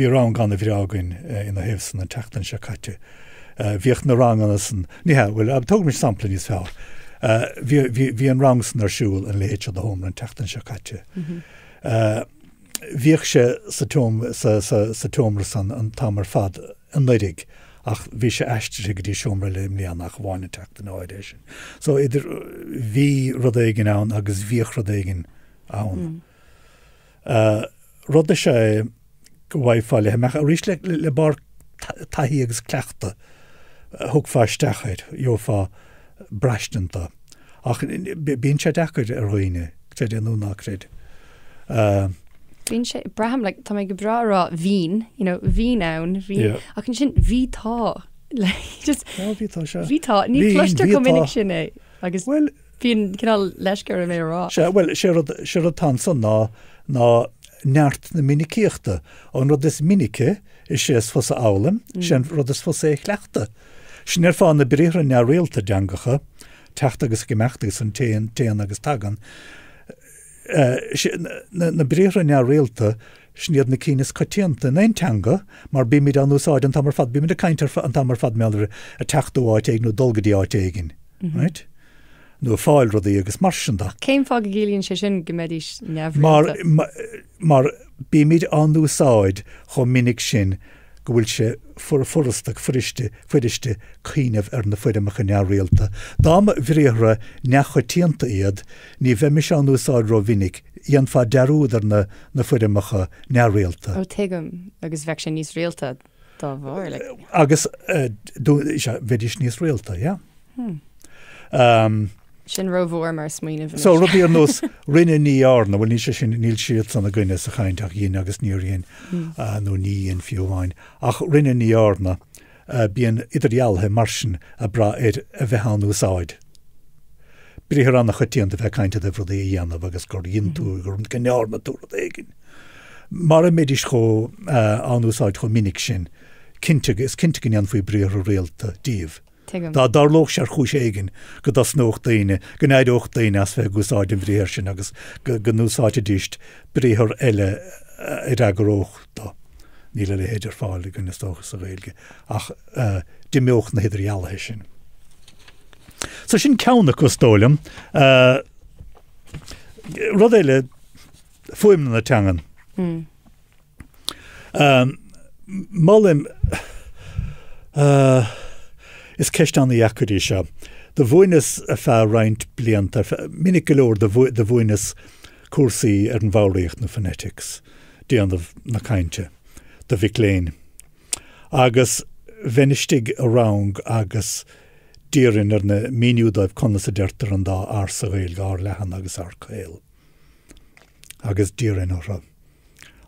rang gan a bhírágain ina héhsan an teachtain seo caite. Bhíocht na rang an san, bhfuil tóg mis sampla níos fearr. Bhí an rangsan ar siúil an léite a hóm an teachtain seo caite. Bhíoh sé sa tómra san an tamar fad an leidig ach bhí sé eiste go dtí siomra le mlíana nach bháinna teachtain áide sin. So idir bhí rud éigen ann agus bhíoh rud éigen ann. Rud sé go bhhaidfáile meach a rís le bar taí agus cleachta thug fáisteachid jófá breistanta. Ach bíonn sé deachid ar roiine, sé déanú nachréid. Bíonn sé braham le tá go brará bhín, bhín ann, bhín ach sin bhítá. Bhítá se. Bhítá, ní cluiste go minic sin é agus bhíon cinál leiscear a mérá. Well, sé rud tan san ná neart na minicíochta. An rud is minice is sé fos a álam, sin rud is fos é chleachta. Sin fáin na bríre ne réalta deangacha, techt agus gemeachtagus an téan agus tagan. Na bríre ne réalta sníad na cínas cotíanta na teanga, mar bí míid an úsáid an tamar fad, bí míid a caiintar an tamar fad meallar a techtú áit éig nó dulgadí áit éigin. Right? nó fáil rudaí agus mar sin da. Céim fá go gílíonn sé sin gomedís neamhríalta. Mar bí míid an úsáid chun minic sin go bhfuil sé furastach fuidiiste cíineh ar na fuidimecha neamhríalta. Dám bhríomhra nechatíanta iad ní bheith me an úsáid ro vinnig íon fá dearúdar na fuidimecha neamhríalta. Ó tuigim agus bheith sé níos réalta. Dá bhór le. Agus bheitís níos réalta, ja? Sin rohór mar smaoineh. So rudí an nós rinne ní ána, bhfuil ní sé sin níl siad san na gcuine sa chaintach dhéon agus níoríon nó níon fiúháin. Ach rinne ní ána bíon idirhealthe marsin a bra a bheitán úsáid. Bríthar anna chutíon a bheith caiinte de bhrudí dhéanamh agus gur dionú gur gnearna túra éigen. Mar a méidir cho anúsáid cho minic sin, cinnte an faoi bríthar réalta díomh. Tá dar loch sé chúis éigen go das nóch daine, go néid och daine as bheith gúsáid an bhríthir sin agus go núsáide díist bríthar eile I raguróch da. Níl le héidir fáil gunna stóchas a Gaeilge. Ach dimioch na idirhealthe sin. So sin ceanna costólam, rud éile fuimna na teangan. Mollim is ceist an iacadí seo. De bhuinas a fá roint blianta, minic golóir de bhuinas cuasaí an bháiríocht na phonetics, déanamh na cainte, de bhic léin. Agus bhenistig a rang agus dírin na míniúdaibh conna sa deirtar an dá sa Gaeilge ar lehan agus ar cail. Agus dírin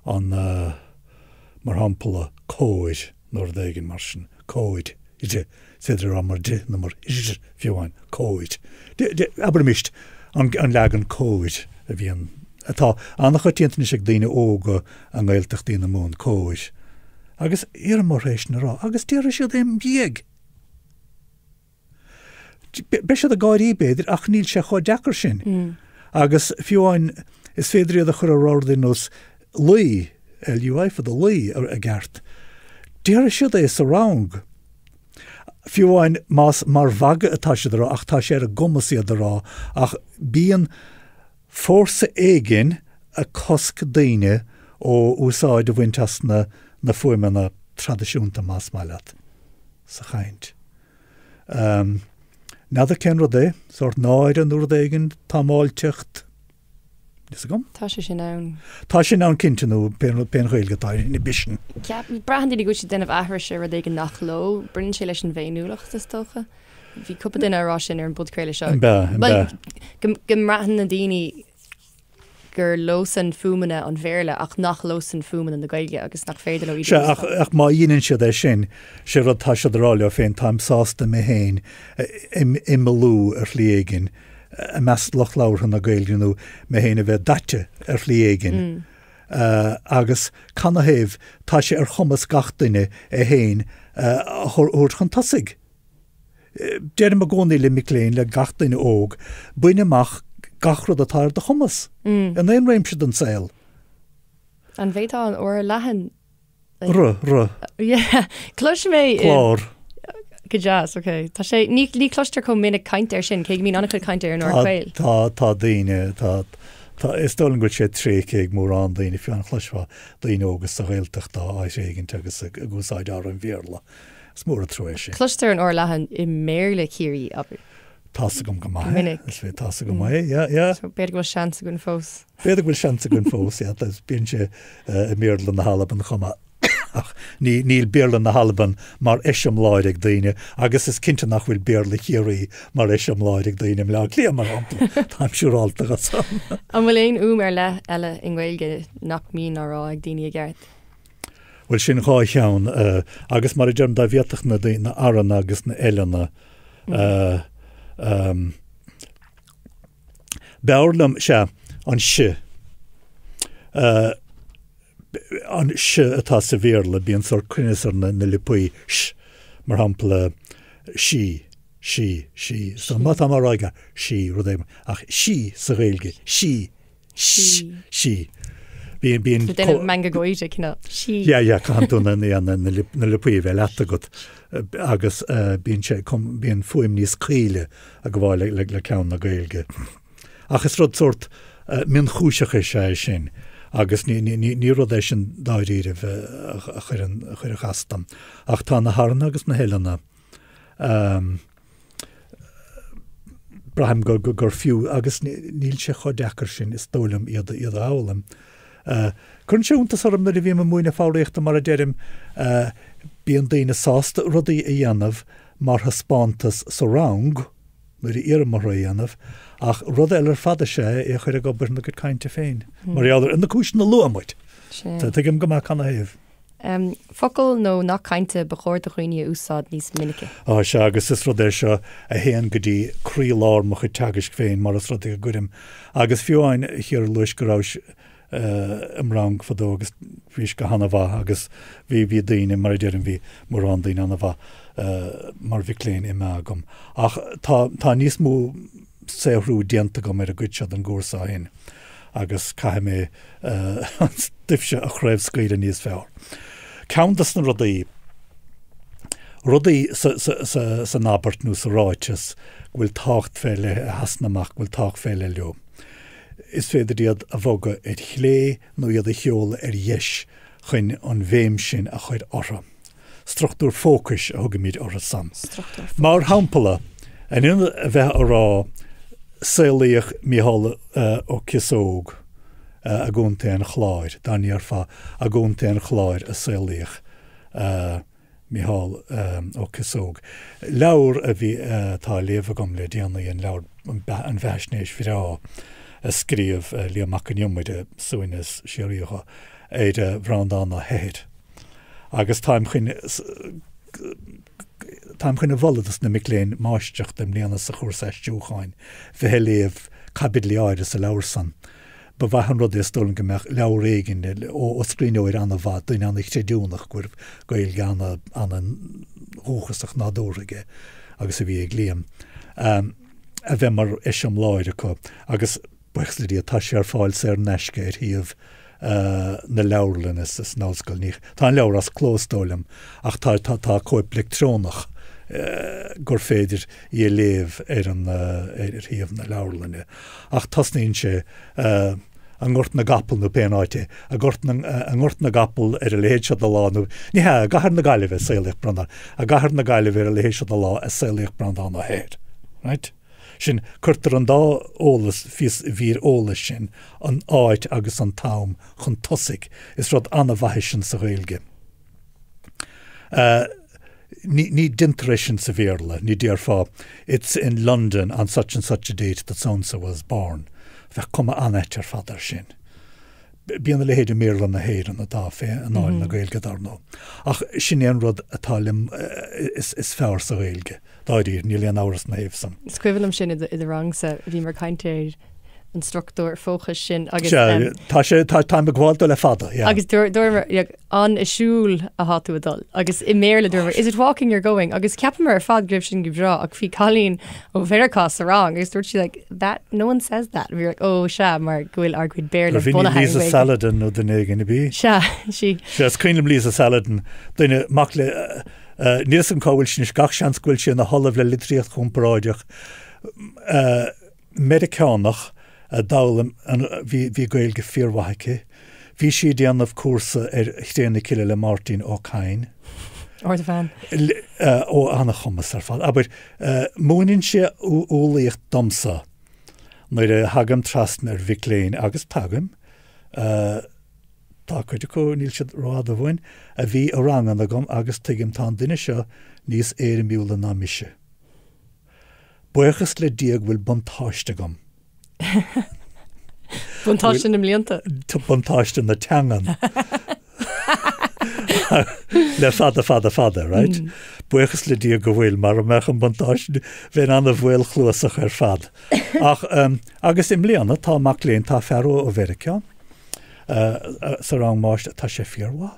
an mar hampla cóid nóir dhéigen mar sin, cóid. Sidir mar na mar fiúhain cóid. Aber an legan cóid a bhíon. Atá annach chutíanta sé daoine óga an Gaeltach daoine mún cóid. Agus ar mar rééis na rá, agus tíar sé éim bíag. Be sé a gáirí beidir ach níl sé chuá dechar sin. Agus fiúhain is féidir a chur a rádaí nos luí, L-U-I-fad a luí a gceart. Tíar sé é sa rang. Fiúhain más mar bhaga atá sé rá ach tá sé a gomasí rá ach bíon fórsa éigin a cosc daine ó úsáid a bhaintas na fuimena tradiisiúnta más maileat sa chaint. Nada cén rud é, sort náid an úr éigin támáiltecht. Is a gom? Tá sé sin ann. Tá sin ann cinteanú pen Gaeilge táid in bisin. Brahan dí go sé denmh ahra sé rud éige nach ló, brinn sé leis an bhéinúlacht is tócha. Bhí cuppa duine ará sin ar an budcréile seo. Gomrahan na daoine gur lósan fumanna an bhéirle ach nach lósan fumanna na Gaeilge agus nach féidir ó idir. Ach má dhéanann siad é sin, sé rud tá siad ráile féin táim sásta mé héin immalú ar chliaigin. A meas loch láir na Gaeilge nó mé héana bheith daite ar chliaigin. Agus canna héh tá sé ar chumas gach duine a héin úr chun tasig. Déirim a gcónaí le micléin le gach duine óg, buine amach gachrod atá de chumas. An éon réimse den saoil. An bhéitá an óir lehan. Clúis mé. Clár. Go jazz, okay. Tá sé ní cloistear chun minic caintear sin, cé mí annach caintear an Nua-Ghaeilge. Tá daoine, tá is stolan go sé trí céag mór an daoine fiú an chluisfa daoine ógus sa Gaeltach tá áis éigeint agus a gúsáid ar an bhéarla. Is mór a tro sé. Cloistear an óir lehan I méle cíirí aber. Tása gom go maith. Is fé tása go maith, ja. So beidir go seansa gon fós. Beidir go seansa gon fós, ja. Tás bíonn sé a méarla na halaban chuma. Ach, níl bearla na halaban mar eisiam láidig daoine, agus is cinnte nach bhfuil bearla chéirí mar eisiam láidig daoine le clia mar ampla. Táim siúrálta go sam. An bhfuil éon úm ar le eile in Gaeilge nach mín árá ag daoine a gceart. Bhfuil sin gá cheann, agus mar a dearm dá bheatach na daoine aran agus na eileanna. Bearlam se an si. An se atá sa bhéarla bíon sor cuinear na lipuí mar hampla sí. So má tá mar ráige sí rud éim ach sí sa Gaeilge sí. Bíon den manga goide cinna sí. Ja, canú na lipuí bheith leat agat agus bíon fuim níos cíile a go bháil le ceann na Gaeilge. Ach is rud sort min chúiseach sé sin. Agus ní rud é sin dáiríirih a chuir a chastam. Ach tá na harna agus na heileanna. Braham gur fiú agus níl sé chu dechar sin is tólam iad álam. Chun siúntas orm na bhí muoine fáréachta mar a deirim bíon daoine sásta rudaí a dhéanamh mar haspántas sa rang, nuair i mar a dhéanamh, ach rud eile fada sé é chuir a gobar na go cainte féin. Mar ealar in na cúis na luamuid. Tá tuigim go mac anna héamh. Focail nó nach cainte bechóir do chuoine úsáid níos minice. Se agus is rud é seo a héan go dtí crílár mo chu teagas féin mar is rud go gurim. Agus fiúáin hir luis gorás rang fadó agus bhís go hana bha agus bhí daoine mar deirim bhí mar an daoine anna bha mar bhí léin i meagam. Ach tá níos mú séhrú dianta go mar a gútead an gúrsáin agus cai mé stifse a chraibh scaide níos fearr. Ceantas na rudaí sa nábart nó sa ráites bhfuil tácht féile hasnamach bhfuil tácht féile leo. Is féidir iad a bhoga chlé nó iad a cheol dheis chuin an bhéim sin a chuid orra. Struchtúr fócus a thugad míad orra san. Mar hampala, an ina a bheith ará saolaíoch míhall ó Cisóg a gúnta an chláir, daníar fa a gúnta an chláir a saolaíoch míhall ó Cisóg. Leabhar a bhí tá léamhagam le déanaí an leabhar an bheisnéis bhírá a scríomh leamach an iomide suanas siaríocha éide bhrandán a héad. Agus táim chuin bholadas na miléin máisteach dem léana sa chur seistúcháin bheitthe léamh cabid leáide sa leabhar san. Ba bhaithan rud is stolan go meach leabhar éigin ó scríneoir anna bhd duine anna cheadúnach gur Gaeilge anna hóchasach nádóraige agus a bhí ag líam. A bheith mar isam láide có agus buchsladí atá sé ar fáil sé ar neisce ar thaobh na leabharlanna sa snáilscoil níos. Tá an leabhar as clóstólam ach tá cóip electrónach gur féidir í léamh ar thaobh na leabharlanna. Ach tasnaíonn sé an gort na gapal nó péanáite, a gort na gapal ar a léhéad sead lá nó ní a gahar na Gaeilge a saolaíoch brandán, a gahar na Gaeilge ar a léhéad sead lá a saolaíoch brandán a héad. Right? Sin chuirtar an dá ólas fís bhír ólas sin an áit agus an tám chun tosaigh is rud anna bhaithe sin sa Gaeilge. Ní dintar sin sa bhéarla, ní díar fá. It's in London on such and such a date that so-and-so was born. Bheith cuma anaitir fadar sin. Bíanna le héidir méarlan na héir an a dá fé an áil na Gaeilge darno. Ach sin éon rud atá lim is fearr sa Gaeilge. Dáidir ní leon áras na héamh Scuivilm sin i rang sa bhí mar cainteir an struchtúr fóchas sin agus tá me gháilta le fada. Agus dúirmar an isisiúil a hatú adul. Agus I méle dúirmar, is it walking you're going? Agus ceapamar ar fad gribh sin gibhrá ag bhí cálín ó bheracá sa rang. Agus dúirt she like, that, no one says that. We're like, oh, se, mar gúil arguid béir le buna hain. Lisa Saladin nó den éigen bí. Si scrínim Lisa Saladin duine mac le níos an cábhfuil sin is gach seanscuil sin na hallamh le litríocht chumparáideach Americánach a dálam bhí Gaeilge fíormhaithe. Bhí siad déanamh cuasa ar chtéanna ciile le Martin ó Cain. Or the fan. Ó anna chumas ar fáil. Aber múinn sé úlaíocht domsa nuair a hagam trasna ar bhí léin agus tagam. Tá chuide có níl siad rád a bhain a bhí a rangan agam agus tuigim tá duine seo níos éirimúla ná mise. Buchas le díag bhfuil buntáiste agam. Buntáiste na mblianta? Buntáiste na teangan. Le fada, right? Buchas le díag go bhfuil mar a mechan buntáiste bhein anna bhfuil chluasach ar fad. Ach agus im bliana tá mac léon tá ferro ó Vericán. Sa rang máist tá sé fíormha.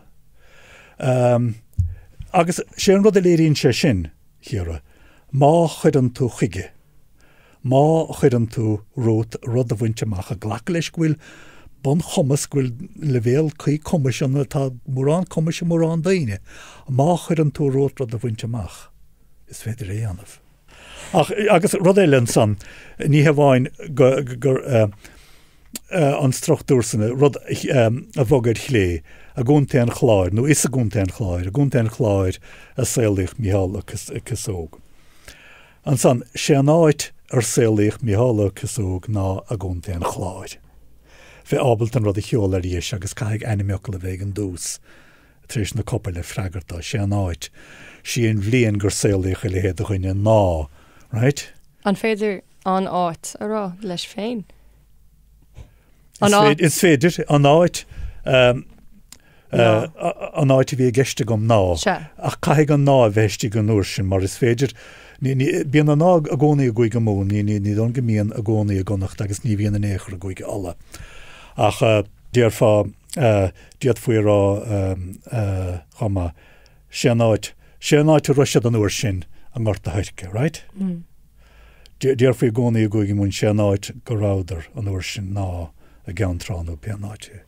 Agus sé an rud a léiríonn sé sin hiara. Má chuidan tú chuige. Má chuidan tú rud a bhainteach a ghlach leis bhfuil bon chumas bhfuil le bhéal chuí cumas an tá mórán cumas mórán daine. Má chuidan tú rud a bhainteach. Is féidir é anamh. Agus rud é len san, ní bháin gur an struchtúr sanna rud a bhogad chlé a gúnta an chláir, nó is a gúnta an chláir a saolaíoch míhall a Cisóg. An san sé an áit ar saolaíoch míhall a Cisóg ná a gúnta an chláir. bheith ábalt an rud a cheolar dhéis agus caiig animeocail a bheith an dús. Tríos na coppel le freigartá sé an áit. Sí an bhblion gur saolaíocha le héad a chuine ná, right? An féidir an áit ará leis féin. Is féidir an áit an áit a bhí geiste gom ná. Ach caiig an ná a bheití go nuair sin, mar is féidir bíon an ná a gcónaí a gcuig go mún, ní don go mííon a gcónaí a gconacht agus ní bhíon an éair a gcuig alla. Ach díar fá diad faoi rá chama sé an áit a ruisiad an uair sin an gharta hairce, right? Díar faoi gcónaí a gcuig mún sé an áit go ráidir an uair sin ná a geantránú peanáite.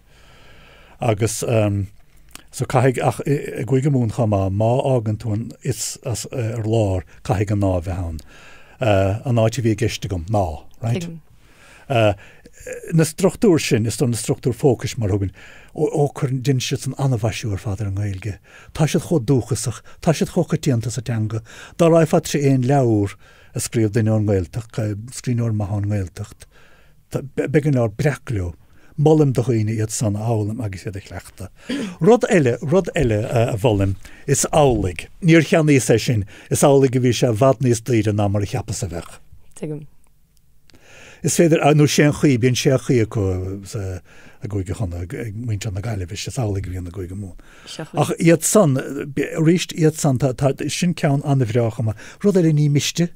Agus so caiig ach a gcuig mún chama má ágan túin is as ar lár caiig an ná bheithan. An áit a bhí geiste gom ná, right? Na struchtúr sin is na struchtúr fócus mar thugann ó chur din si an anbhaisiú ar fáidir an Gaeilge. Tá siad chó dúchasach, tá siad chó chatíanta sa teanga. Dá raibh fat sé éon leabhar a scríomh duine an Gaeltach, scríneoir maith an Gaeltacht. Began ar breclú, mollim do chuoine iad san álam agus iad a chleachta. Rud eile a bholaim is álaigh. Níor cheannaí sé sin, is álaigh a bhí sé bhad níos daoire ná mar a cheappa sa bheith. Is féidir nó sé an chuí bíon sé chuí a gcuige chuna muinte an na Gaeilge is álaigh bhíon na gcuige mún. Ach iad san, ríist iad san sin ceann anna bhreachama. Rud eile ní miste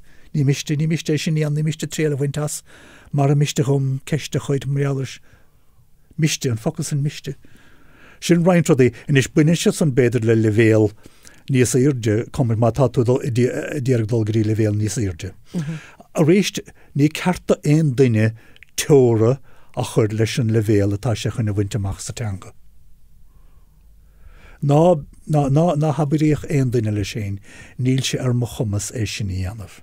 sin ní an ní miste tréile bhaintas, mar a miste chum ceiste chuid mrialis. Miste an focus an miste. Sin roiint rudaí inis buine se san beidir le leabhéal níos irde cumir má táú díarag dulgarí leabhéal níos irde. A réist ní carta aon duine teóra a chur leis an leabhéal atá sé chuna bhainteach sa teanga. Ná habaríoch aon duine le sin, níl sé ar mo chumas é sin í anamh.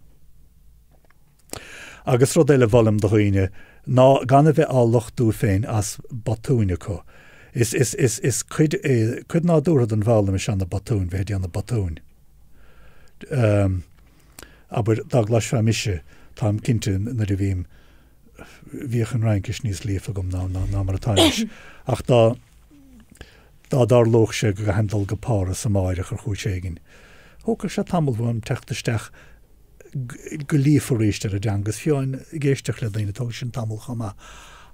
Agus rud eile bholaim do chuoine, ná gan a bheith á lochtú féin as batúine có. Is cuid ná dúrad an bhláim is an na batún, bheith an na batún. Aber dag leis fe mise, tám cinnte na a bhím bhíoch an reinkis níos lífa gom ná mar atáis. Ach dá dar loch sé go hendal go pára sa máireach ar chúségin. Hócar sé tamil bhfuin techtaisteach go lífaríiste a deangus fiáin géisteach le daine tó sin tamil chama.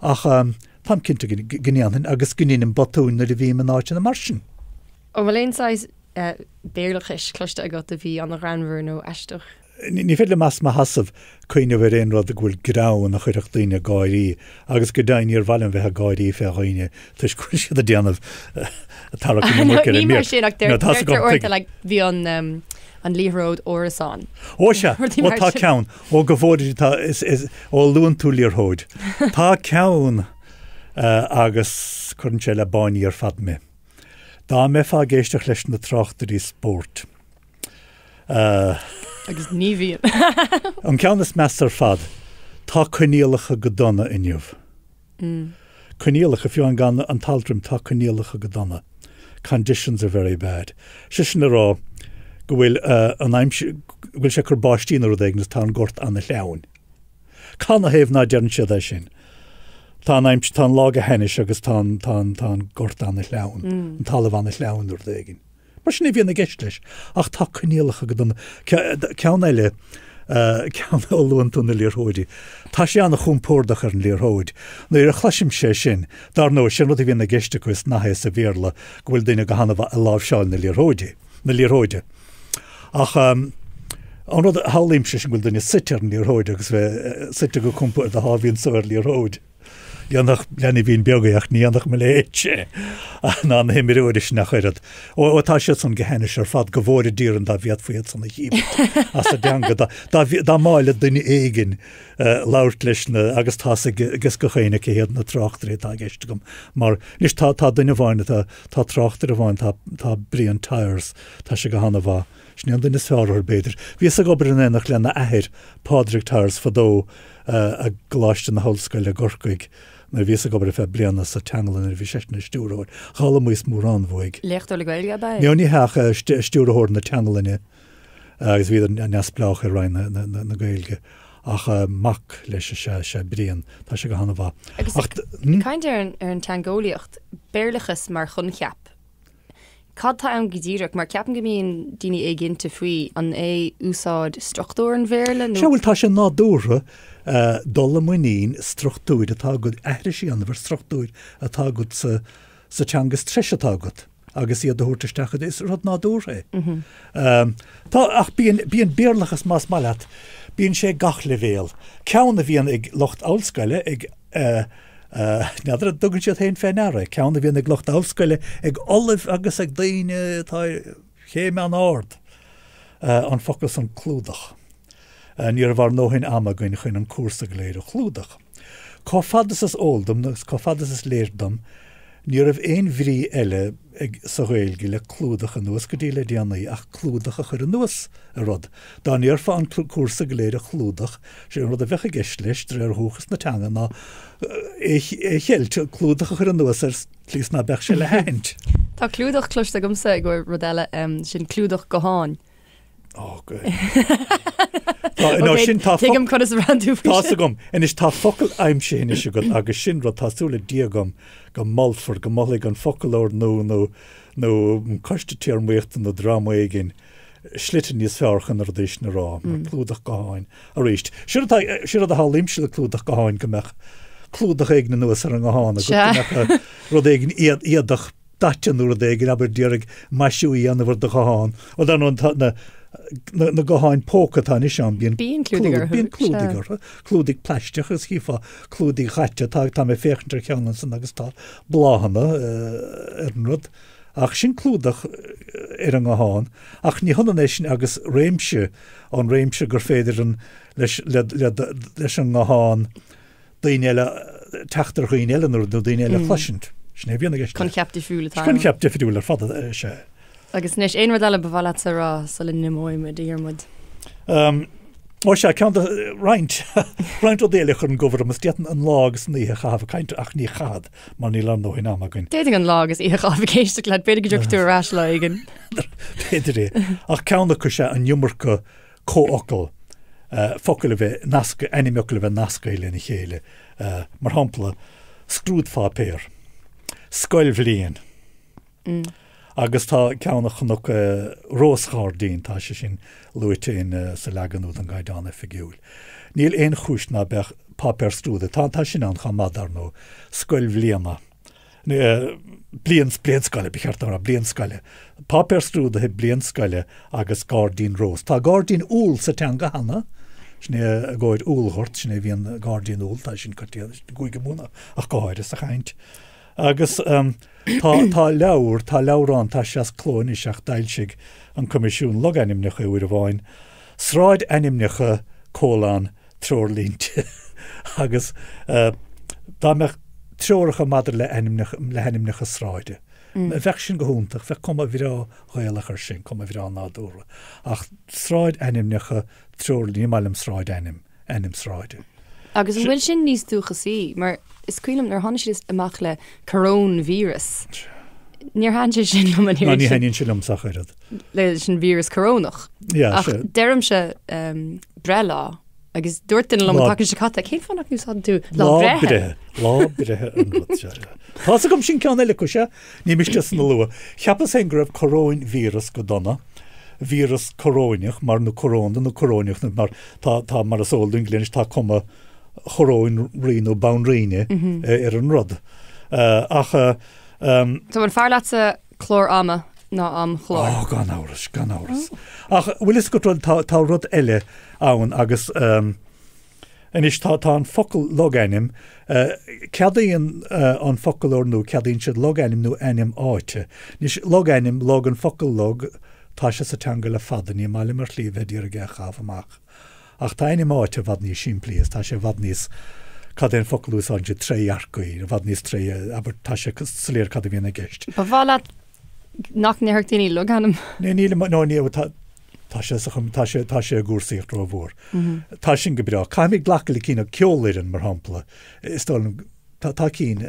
Ach tam cinnte gníann agus gníann batún na a bhím an áit na mar sin. Ó bhfuil éonáis béirlachis cloiste agat a bhí an ranmhar nó eisteach. Ní féile mas má hasamh chuoine bhar éon rud a bhfuil grán a chuireach daoine gáirí, agus go dain ar bhailm bheith a gáirí fé chuoine, tuis chuir siad a déanamh tarach na muir ní mar sin ach orta le bhí an líród órasán. Ó se, ó tá ceann, ó go bhóidir ó luúan tú líorthóid. Tá ceann agus chun sé le báinní ar fad me. Dá mé fá géisteach leis na trachtarí sport. Agus ní bhíon. An ceannas meastar fad, tá coinealacha go donna inniuh. Coinealacha fiú an gan an taltrim tá coinealacha go donna. Conditions are very bad. Sin a rá, go bhfuil bhfuil sé chur báistín ar dhéagnas tá an gort an na leabhain. Can a héamh ná dearan siad é sin. Tá aimim tá lá a henis agus tá gort an na leabhain, an talamh an na leabhain ar dhéagin. Mar sin bhíon na gceist leis, ach tá coinealacha go donna. Ceann eile ceann óluúan tú na líorthóidí. Tá sé anna chumpórdach ar an líorthóid. Nuair a chluisim sé sin, dar nó sin rud a bhíon na gceiste chuis nathe sa bhéarla go bhfuil duine go hanamh a lábhseáil na líorthóide. Ach an rud a hálaimse sin bhfuil duine site ar an líorthóid agus bheith site go chumpóir a hábhíonn sa ar líorthóid. Dionach leanna bhíon beagaíocht níonach me léite ná na himiróide sin nach chuiread. Ó tá siad san gehénis ar fad go bhór díran dá bhíad faoiad san na híbe. As a deanga dá máile duine éigean labhairt leis agus tá agus go chéine chéad na trachtarí tá gceiste gom. Mar nis tá duine bháinna tá trachtar a bháin tá bríon tires tá sé go hanna bhá. Sníon duine fearr beidir. Bhí a gobar an énach lena aithir pádraigh tires fadó a Choláiste Ollscoile gorcuig. Na bhí a gobar a feh blianana sa teangalan a bhí séna stúrthóir. Chála muos mór an bhuaig. Leacht le Gaeilge ba? Ní heach stúrthóir na teangalanne agus bhí an neasplách a rein na Gaeilge. ach mac leis sé brian tá sé go hanna bha. Caint ar an teangóíocht béirlachas mar chun cheap. Cad tá an godíireach mar ceapan go míon daoine é ginnta faoi an é úsáid struchtúr an bhéirle nó Sehfuil tá sé nádúra dola muoín struchtúid atá go ehrisí an bhar struchtúid atá go sa teangas trisatá go. agus iad dúirteisteachad is rud nádúra. Tá ach bíon béirlachas más maiat, bíon sé gach le bhéal. Ceanna bhíon ag Locht Ollscoile ag neadar dugann siad haon féinara. Ceanna bhíon ag Locht Ollscoile ag olah agus ag daoine tá chéime an ard an focus an clúdach. Níor bhar nóhain ama goin chuin an cuasa go léir chlúdach. Có fadas as óldam, có fadas as léirdam, ní rah éon bhrí eile ag sa Gaeilge le clúdach an nuas go dtí le déanaí ach clúdach a chur an nuas a rud. Dá níor fa an cuasa go léir a chlúdach sé an rud a bhecha gceist leis ar thuchas na teanga ná chéilt clúdach a chur an nuas ar tlís na bech sé le haint. Tá clúdach cloiste gomsa gur rud eile sin clúdach go háin. Tuigim chu is ranú gom en is tá focail aimimse is go agus sin rud tásúla diagam go malfur go mollig an focalóir nó coiste Diarmuid na Diarmuid gin slitten níos fearchan ar dhéis na rá clúdach goáin a réist. Si a há limse le clúdach goáin gombeach clúdach éag na nuas ar an goána rud éigen iadach dateanúra éigen aber diarig maisiúí an bhar de goáin ó dan na goáin pócatá is an bíon clúdigar clúdig pleisteach is hífa clúdig chatte tá mé féchantar cheanna san agus tá bláhanna ar an rud ach sin clúdach ar an goáin ach ní honna sin agus réimse an réimse gur féidir an leis an goáin daoine eile teachtar chuoin eile nó daoine eile chluisint. Sné bhíonna gist. Chun ceaptaí fiúla tá. Chun ceaptaí fiúla fada sé. Agus níos éon rud eile bhla sa rá sa le nimóime Diarmuid. Ó sé cean reinint ó déala chun gohar mas deatan an lágus ní chah caiinte ach ní chad mar ní land nóhin am agan. Déidir an lágus í chah céiste le beidir go dúrás le igen. Péidir ach ceanna chu sé an nummarcha cóocail focail bheith nasca animeocail bheith nascaile na chéile mar hampla scrúd fápéir scoilbhlíon. Agus tá ceannach chunach róschádaín tá sé sin luitéin sa leganú an gaiidána figiúil. Níl éon chúis na beh papéir scrúda, tá sin an chamadar nó scoilbhlíana. Blianscaile bechart a blianscaile. Papéir scrúda he blianscaile agus gádaín rós. Tá gádaín úl sa teanga hanna, sné gáid úlhort, sné bhíon gádaín úl, tá sin cartíad goige múna ach gáir is a chaint. Agus tá leabhrán tá seas clóin iseach dailsigh an comisiún log animnecha uair a bháin. Sráid animnecha cólan trórlínte agus dá meach treoracha madar le animnecha sráide. Bheith sin go húntaach, bheith com a bhírá ghailachar sin, com a bhírá nádúra. Ach sráid animnecha trórlín, mailim sráid anim sráide. Agus an bhfuil sin níos dúchasí, mar is cuilam ar tháinig is amach le corónvírus. Níor hainte sin am an ní hainn sin am sachéad. Le sin vírus corónach. Ach deirm se brelá agus dúirtain le take se chatta cé fannach nús tú lábrethe an rud. Tá gom sin cean eile go se, ní miste san lua. Cheappas é gribh corónvírus go donna. Vírus coróineach mar nó corónda nó coróineach mar tá mar a sóldún glénis tá cuma choróin riú bán riine ar an rud. Ach Tá an fear leatsa chlór ama ná am chlór. Gan áras. Ach bhfuil is go tá rud eile ann agus is tá an focail logainim ceadaíon an focailór nó ceadaíonn siad logainim nó anim áite. Nís logainim log an focail log tá sé sa teanga le fada ní maiile mar tlíomh dtíar a gchéadh amach. Ach tá aine máte bhd níos simplíos, tá sé bhd níos cad éon focailús an trí arcaí, bhd níos trí aber tá sé sléir cad a bhíonna gceist. Ba bhla nach nearttíí lu anam? Tá sé gúsaíocht rá bhór. Tá sin go breá. Caiimigh ghlacha le cína ceolairan mar hampla. Tá cín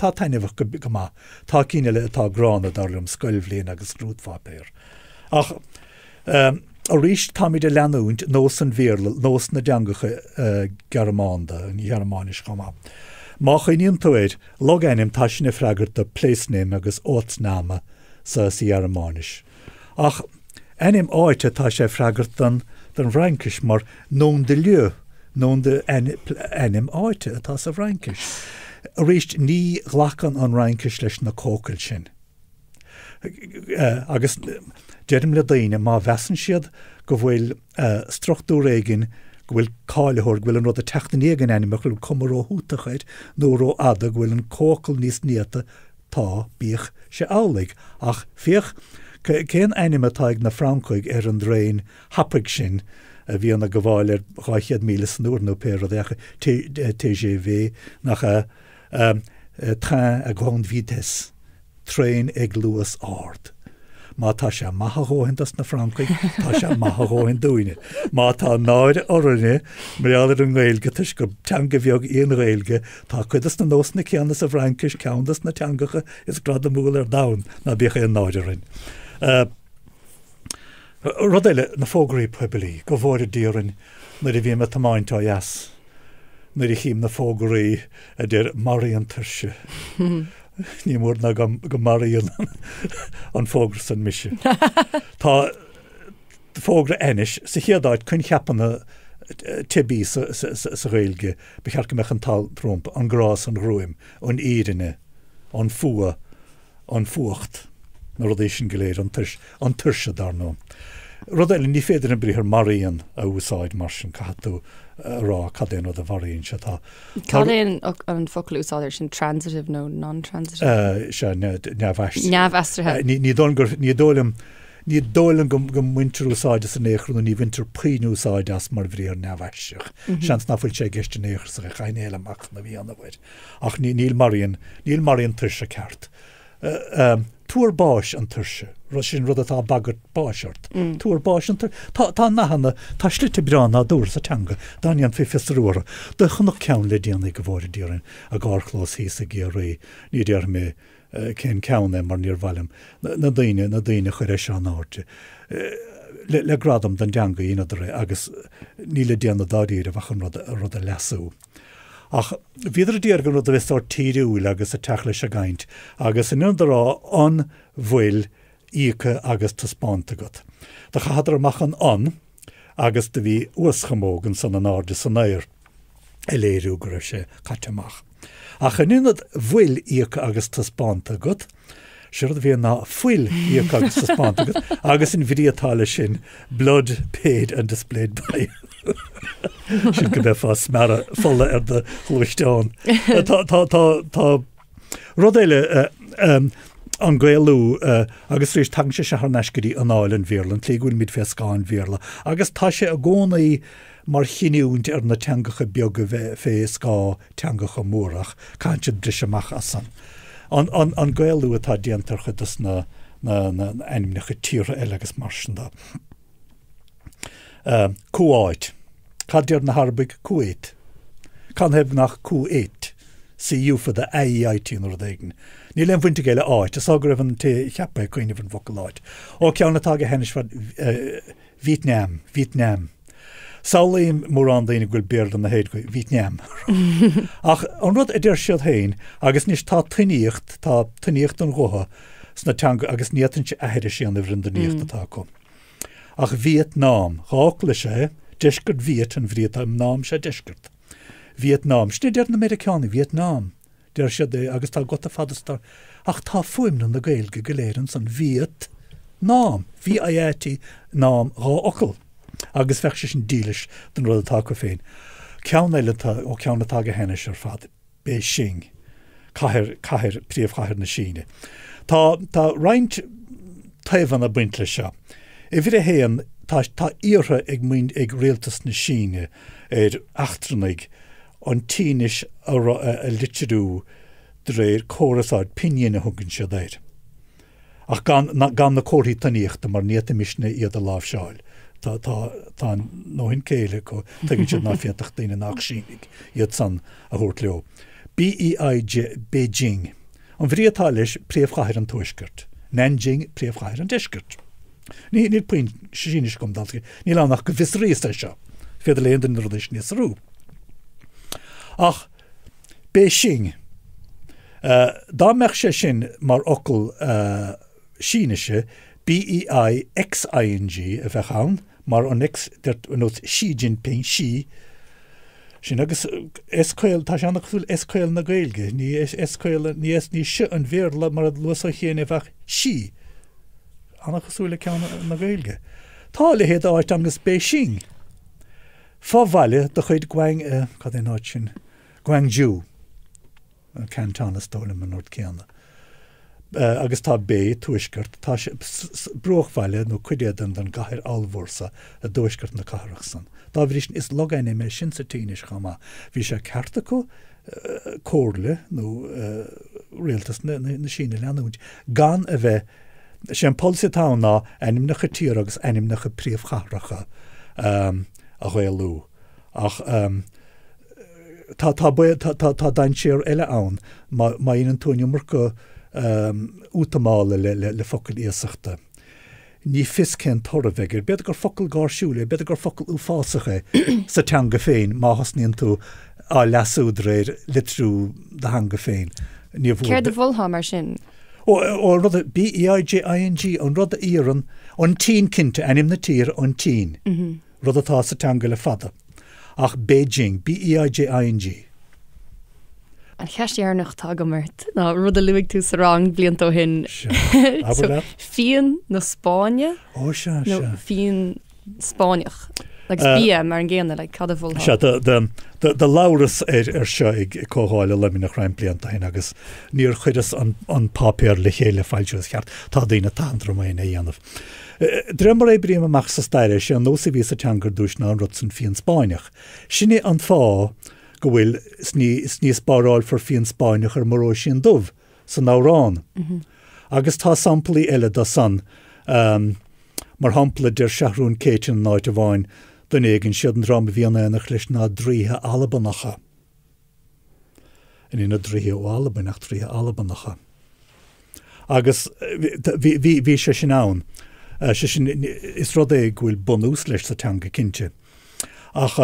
tá taineh go má. Tá cíine le atá grána darlumm scoilbhlíon agus scrúdfápéir. Ach ríist táid de leanúint nós an bhéirla nós na deangacha Gramada ní Gharmánis chumá. Má chuoíonn túid loganim tá sin na freagart de pléisnéim agus ótsnáma sa Gharmánis. Ach enim áite tá sé freagart den Frankis mar nón de lieu, nón de enim áite atá sa Frankis. Ríist ní ghlachan an Frankis leis na cócail sin. Agus deirm le daoine má bhesan siad go bhfuil struchtú réigin go bhfuil cáilethir go bhfuil an rud a teachtaígan animach go cumró hútachaid nó ró ada go bhfuil an cócail níos níata tá bích sé álaigh ach fioch cén animatáig na Francaig an dréin hapaig sin a bhí anna go bháil 200,000 nuair nó péir a TGV nach train a grande vitesse train ag luas ard. Má tá sé maithagóhantas na Francaig, tá sé maithagóhan dúine. Má tá náid orine mréalar an Gaeilge tuis go teanga bheag íon Gaeilge, tá chuidas na nós na ceannas a Frankis ceandas na teangacha is grad a múl dain na bícha an náidirin. Rud eile na fógraí puibilí go bhór a díorin na i bhí me tamáintá yes, na i chím na fógraí a dir marí an tuirse. Ní mór na go maríon an fógra san mise. Tá fógra enis sa chiadáid chun cheapanna tibí sa Gaeilge bechar go meach an tal tromp an grás an ruim, an írinne, an fua, an fuacht na rud é sin goléir an tuirse darno. Rud eile ní féidir an bríthar maríon a úsáid mar sin catú rá cadéan ó a bharíonn se tá. Cadéan an focail úsáidir sin transitive nó non-transitive? Se neamhheist. Neamhheistrithe. Ní dólan go muintir úsáide san échrún ní winter príúsáide as mar bhríar neamhheisteach. Seans nafuil sé geiste néchar sa chaine eileach na bhí anna bhaid. Ach níl maríon tuirse ceart. Túr báis an tuirse, ru sin rud atá bagart báisiart. Túr báis an tuirse, tá nahanana tá slite breán á dúr sa teanga, dáí an fi fiúra. De chunach ceann le déanana go bhór díorin a gárchlós hí a gé ré, ní déar mé cén ceanna mar níor bhaim na daine chuir éis an áirte. Le gradam den deanga íonadre agus ní le déanana dáíir a bhachan rud a lesú. Ach, viidir díar gan rud a bheits tíúil agus a teach leis a gaint, agus in rá an bhfuil íocha agus taspáint agat. Tá chahadar amachchan an, agus de bhí uaschamógan san an áde san éir léirú go raibh sé caiteach. Ach in inad bhfuil íocha agus taspáint agat, siad bhí ná fuil íocha agus taspáint agat, agus in bhíotáile sin blood paid and displayed by. Sin go bheith fás mara fola de chluisteán. Tá rud éile an Gaeilú agus rís tang sé th neiscirí an áil an bhéirlan, tlígúil míid fescáin bhéirla. Agus tá sé a gcónaí mar chiniúint na teangacha beaga fé scá teangacha mórach, cáinte briseach asan. An Gaeilú atá déantar chudas na animnecha tíre eile agus marsanda. Cuáid. Cadíar na Harbig cuid. Can heb nach cuid. Si for the AIT or degen. Ní len fuinte geile áit, a sagur an te cheappa coine van vocal áit. Ó ceanna tag a hennis van Vietnam. Saulaim mór an daine gwyl beard an na heid go Vietnam. Ach, an rud idir siad hain, agus nis tá tuníocht an roha, sna teanga agus níatan se aheide sé an the rindaníocht atá kom. Ach Vietnam, rákla sé, deisgurt Viet an Vietnam nám sé deisgurt. Vietnam, snidir na Amerikáni, Vietnam. Der sé agus tá gott a fadastar. Ach tá fuim na Gaeilge goléiran san Vietnam. V-I-A-T nám rá okkel. Agus fech sé sin dílis den rud atá go féin. Ceann eile ó ceanna tá a hennis ar fad Beijing. Caithir príomhchaithir na Síne. Tá roint taobhan a buint lei seo. I bhí a héan tá íortha ag muin ag réaltas na Síne achtranig an tínis a litteadú dréir córasáid pinne a thugann sé déir. Ach gan na cóirí taníochta mar níta misna iad a láh seáil. Tá nóhin céile go tugann siad ná fiatach daine nach Sínig iad san a thuirt leo. B-E-I-J Beijing. An bhríotá leis príomhchaithir an tuaisgurt. Nanjing príomhchaithir an deisgurt. Ní puin sínis gom dalta, ní lánach go bhís rééis seo, féidir le an rudéis níos rú. Ach, Beijing, dá meach sé sin mar ocail síneise, BEIXING a bheith ann, mar an nót Xi Jinping, Xi, sin agus escoil, tá sé annach súil escoil na Gaeilge, ní escoil, ní se an bhéir mar a luas a chéana bheith Xi, annach súile ceann na Gaeilge. Tá le héad áit agus Beijing. Fáilte do chuid Guangzhou, Cantána stóla man Nord Ceanna. Agus tá bé tuisgurt, tá brochhhaile nó cuidéadan den gahir alvorsa a dúisgurt na carachsan. Tá bhrí is logaine mé sin sa tíis chama. Bhí sé carta có cóirle nó réaltas na sína leanúid. Gan a bheith sé polsa tána enim na chatír agus enim na príomhcharacha a ghailú. Ach tá dain sér eile ann, má inan túniu mar go útamála le focail íasachta. Ní fiscén torabhegur, beidir gur focail gársúla, beidir gur focail úfásacha sa teanga féin, má hasníonn tú á leasúd réir litrú de hanga féin. Céir de bhultha mar sin? Ó rud a BEIGING an rud a íran an tí cinnte enim na tír an tí. Rud atá sa teanga le fada. Ach Beijing, BEIGING. An cheisttearnach tá go mirt. Ná rud a luigh tú sa rang bliantó hin. Fion na Spáine? Ó se. No, fion Spáineach. Like bia mar an ggéanna, like cad a bhultha. The lauras seo ag cóháile le nach raim blianta hin agus níor chuidas an papéir le chéile fáilte cheart tá daoine tandramain dhéanamh. Dremar é bríam amach sa staire sé an nósa ví sa teangar dúis ná an rud san fion Spáineach. Sinné an fá go bhfuil sníos baráil for fion Spáineach ar marró sin dubh san árán. Agus tá samplaí eile da san mar hampla dir seahrún céitin náid a bháin don éigen siad an drama bhíananach leis ná dríthe alabanacha. In ina dríthe ó alabanach dríthe alabanacha. Agus bhí sé sin ann. Is rud é go bhfuil bunús leis sa teanga cinnte. Ach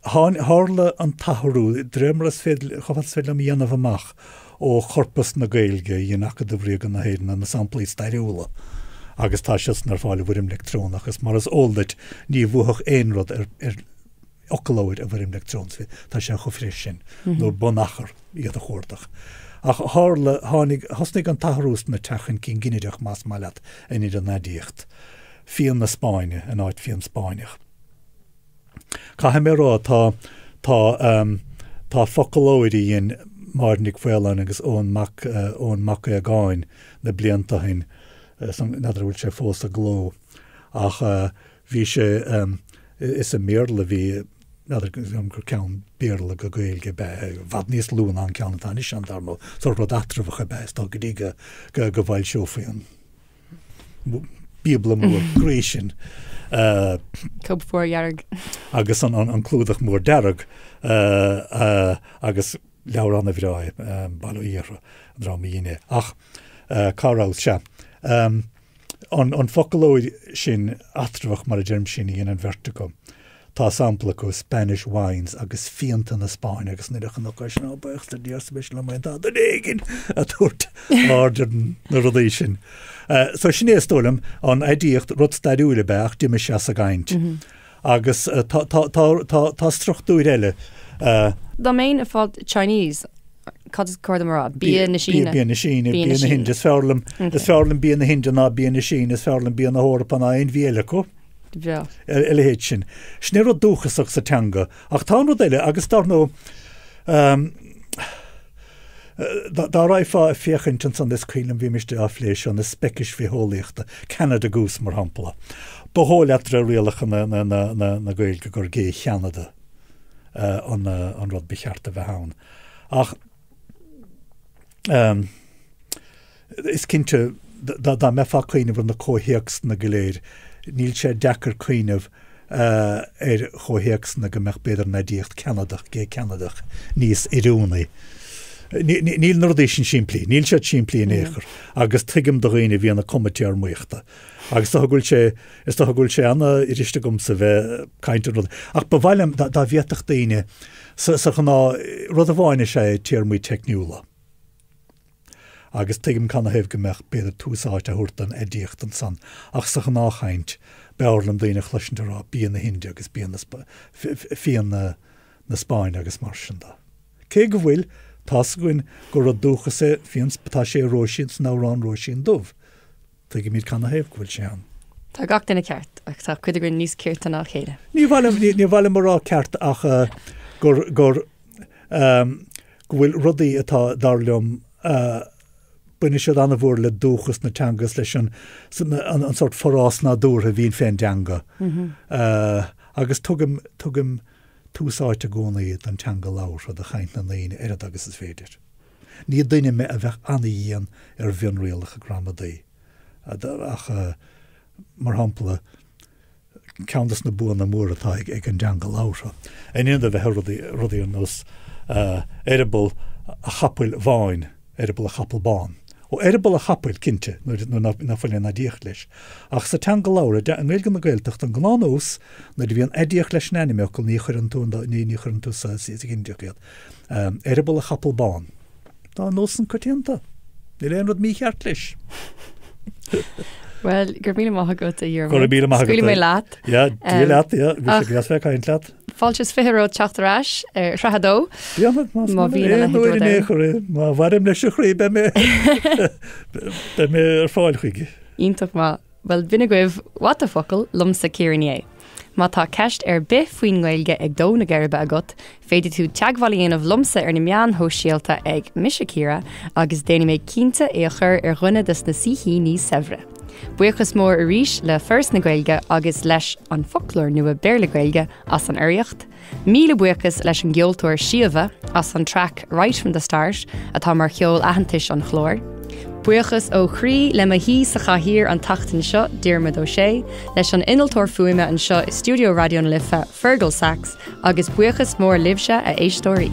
hála an tathrú, drémaras chofas féile am dhéanamh amach ó chorpas na Gaeilge dhéanach do bhríogan na héidir na samplaí staireola. Agus tá sios nar fáile bhfuir electrón, agus mar as óldait ní bhuach éon rud ocalóid a bhfuir electróns fi, tá sé go fris sin, nó bonachar iad a chórdach. Ach hála hosnig an tathrús na techan cin ginideach más maileat in iad an nadíocht. Fion na Spáine, an áit fion Spáineach. Ca mé rá tá focalóidí in marnig bhfuilean agus ón mac a gáin na blianta hin nadar bhfuil sé fós a gló. Ach bhí sé is a méarla bhí nadar gur ceann béarla go Gaeilge bhd níos lún an ceann tá is an darmó so rud atrafach a bheith tá go dtí go bhhail seofaíon. Bíbla mór gréisisin. Cub fórhearg. Agus an clúdach mór dearg agus leabhar anna bhráid baile Átha drámaíine. Ach cáráil se. An focalóid sin atrafach mar a germ sin í an vertigo. Tá sampla go Spanish wines agus fianta na Spáin agus nidachan na sin á bechtta díos bes le maid an éigen a tuairt áidir na rudí sin. So sin éastólam an idíocht rud stairiúla beach di me se a gaint. Agus tá struchtúir eile. Dá méin a fád Chinese cad is cordam mará bí na síne. Bí na síne, bí na hinge. Is fearlam bí na hinge ná bí na síne, is fearlam bí na hórap an aon bhéile có. Eile héit sin. Snéir ó dúchasach sa teanga. Ach tá rud eile agus dar nó dá raifá a féchint an san is cuilam bhí miste a fléis an is specis fi hólaíochta Canada Goose mar hampla. Bhóil etra rialach na Gaeilge gur gé Canada an rud bechearta bheith hán. Ach is cinnte dá mefa cuiineh na cóhéacs na goléir níl sé dechar cuiineh chóhéacs na go meach beidir na díocht Canadach gé Canadach níos iúnaí. Níl nordéis sin siimplí, níl sé siimplí in éair, agus tuigim do réine bhí na comitear muochta. Agus gúil sé anna iriste gom sa bheith caiinte rud. Ach bhhailm dá bhéach daine sa chuna rud a bháine sé Diarmuid techniúla. Agus tuigim canna hebh gombeach beidir túsáid a thuirtan édíochtan san. Ach sa chuna chaint bearlam daine chluisintará bíon na Hindi agus bíon fion na Spáin agus mar sin da. Cé go bhfuil Tás goin gur a dúcha sé fions batá sé róisiint ná rán róisiín dubh. Tuige míad canna hebh gohfuil sé an. Tá gach duna ceart ach tá chuid gon níos ceirta ná chéile. Ní bhile marrá ceart ach gur bhfuil rudaí atá darlumm buine siad anna bhór le dúchas na teangas leis an sort forrás ná dúr a bhíon féin deanga. Agus tugam túsáid a gcónaí an teanga láir a chaint na naoine éad agus is féidir. Ní duine me a bheith anna dhéan bhíon rialach a ghramadaí. Ach mar hampla ceantas na buan na mór atá ag an deanga láir. Iad a bheith rudaí an nos éireabil a chapúil bháin, éireabil a chapúil bán. ó erbal a chapúil cinnte na fáile na díoch leis. Ach sa teanga lára de an Gaeilge na Gaeltacht an gnáós na d bhíon édíoch leis nenimeachil ní chuir an tú sa gindiachiad. Erbal a chapúil bán. Tá nós an coitianta. Ní léon rud mí cheart leis. Well, gur bíle maithe go a dhearmuid. Gur bíle maithe go. Scuile mé leat. Ja, die leat, ja. Bhí sé gasfeh caint leat. Fáilte fihiró teachtarás rachadó. Ja, má bhíle na hidro. Má bharim leis a chrí be mé ar fáil chuig. Ítach má, well, bhína goibh wat a focail lumsa Ciara Ní É. Má tá ceist bith faoin Gaeilge ag dó na Gairbe agat, féidir tú teagmhailíonmh lumsa ar na meán hóisialta ag Mise Ciara agus déana méid cínta é a chur ar ghunne des na sihí níos saibhre. Buchas mór a ríis le first na Gaeilge agus leis an folklór nua Baile Átha as an airiocht, míle buchas leis an geoltóir siomha as an track right from the start atá mar cheol ahantais an chlór. Buchas ó chrí le mhaith sa chathír an tachtain seo Diarmuid ó sé, leis an inaltóir fuaime an seo i Studio Radio na Lifa Fergal Sax agus buchas mór libse a éistóirí.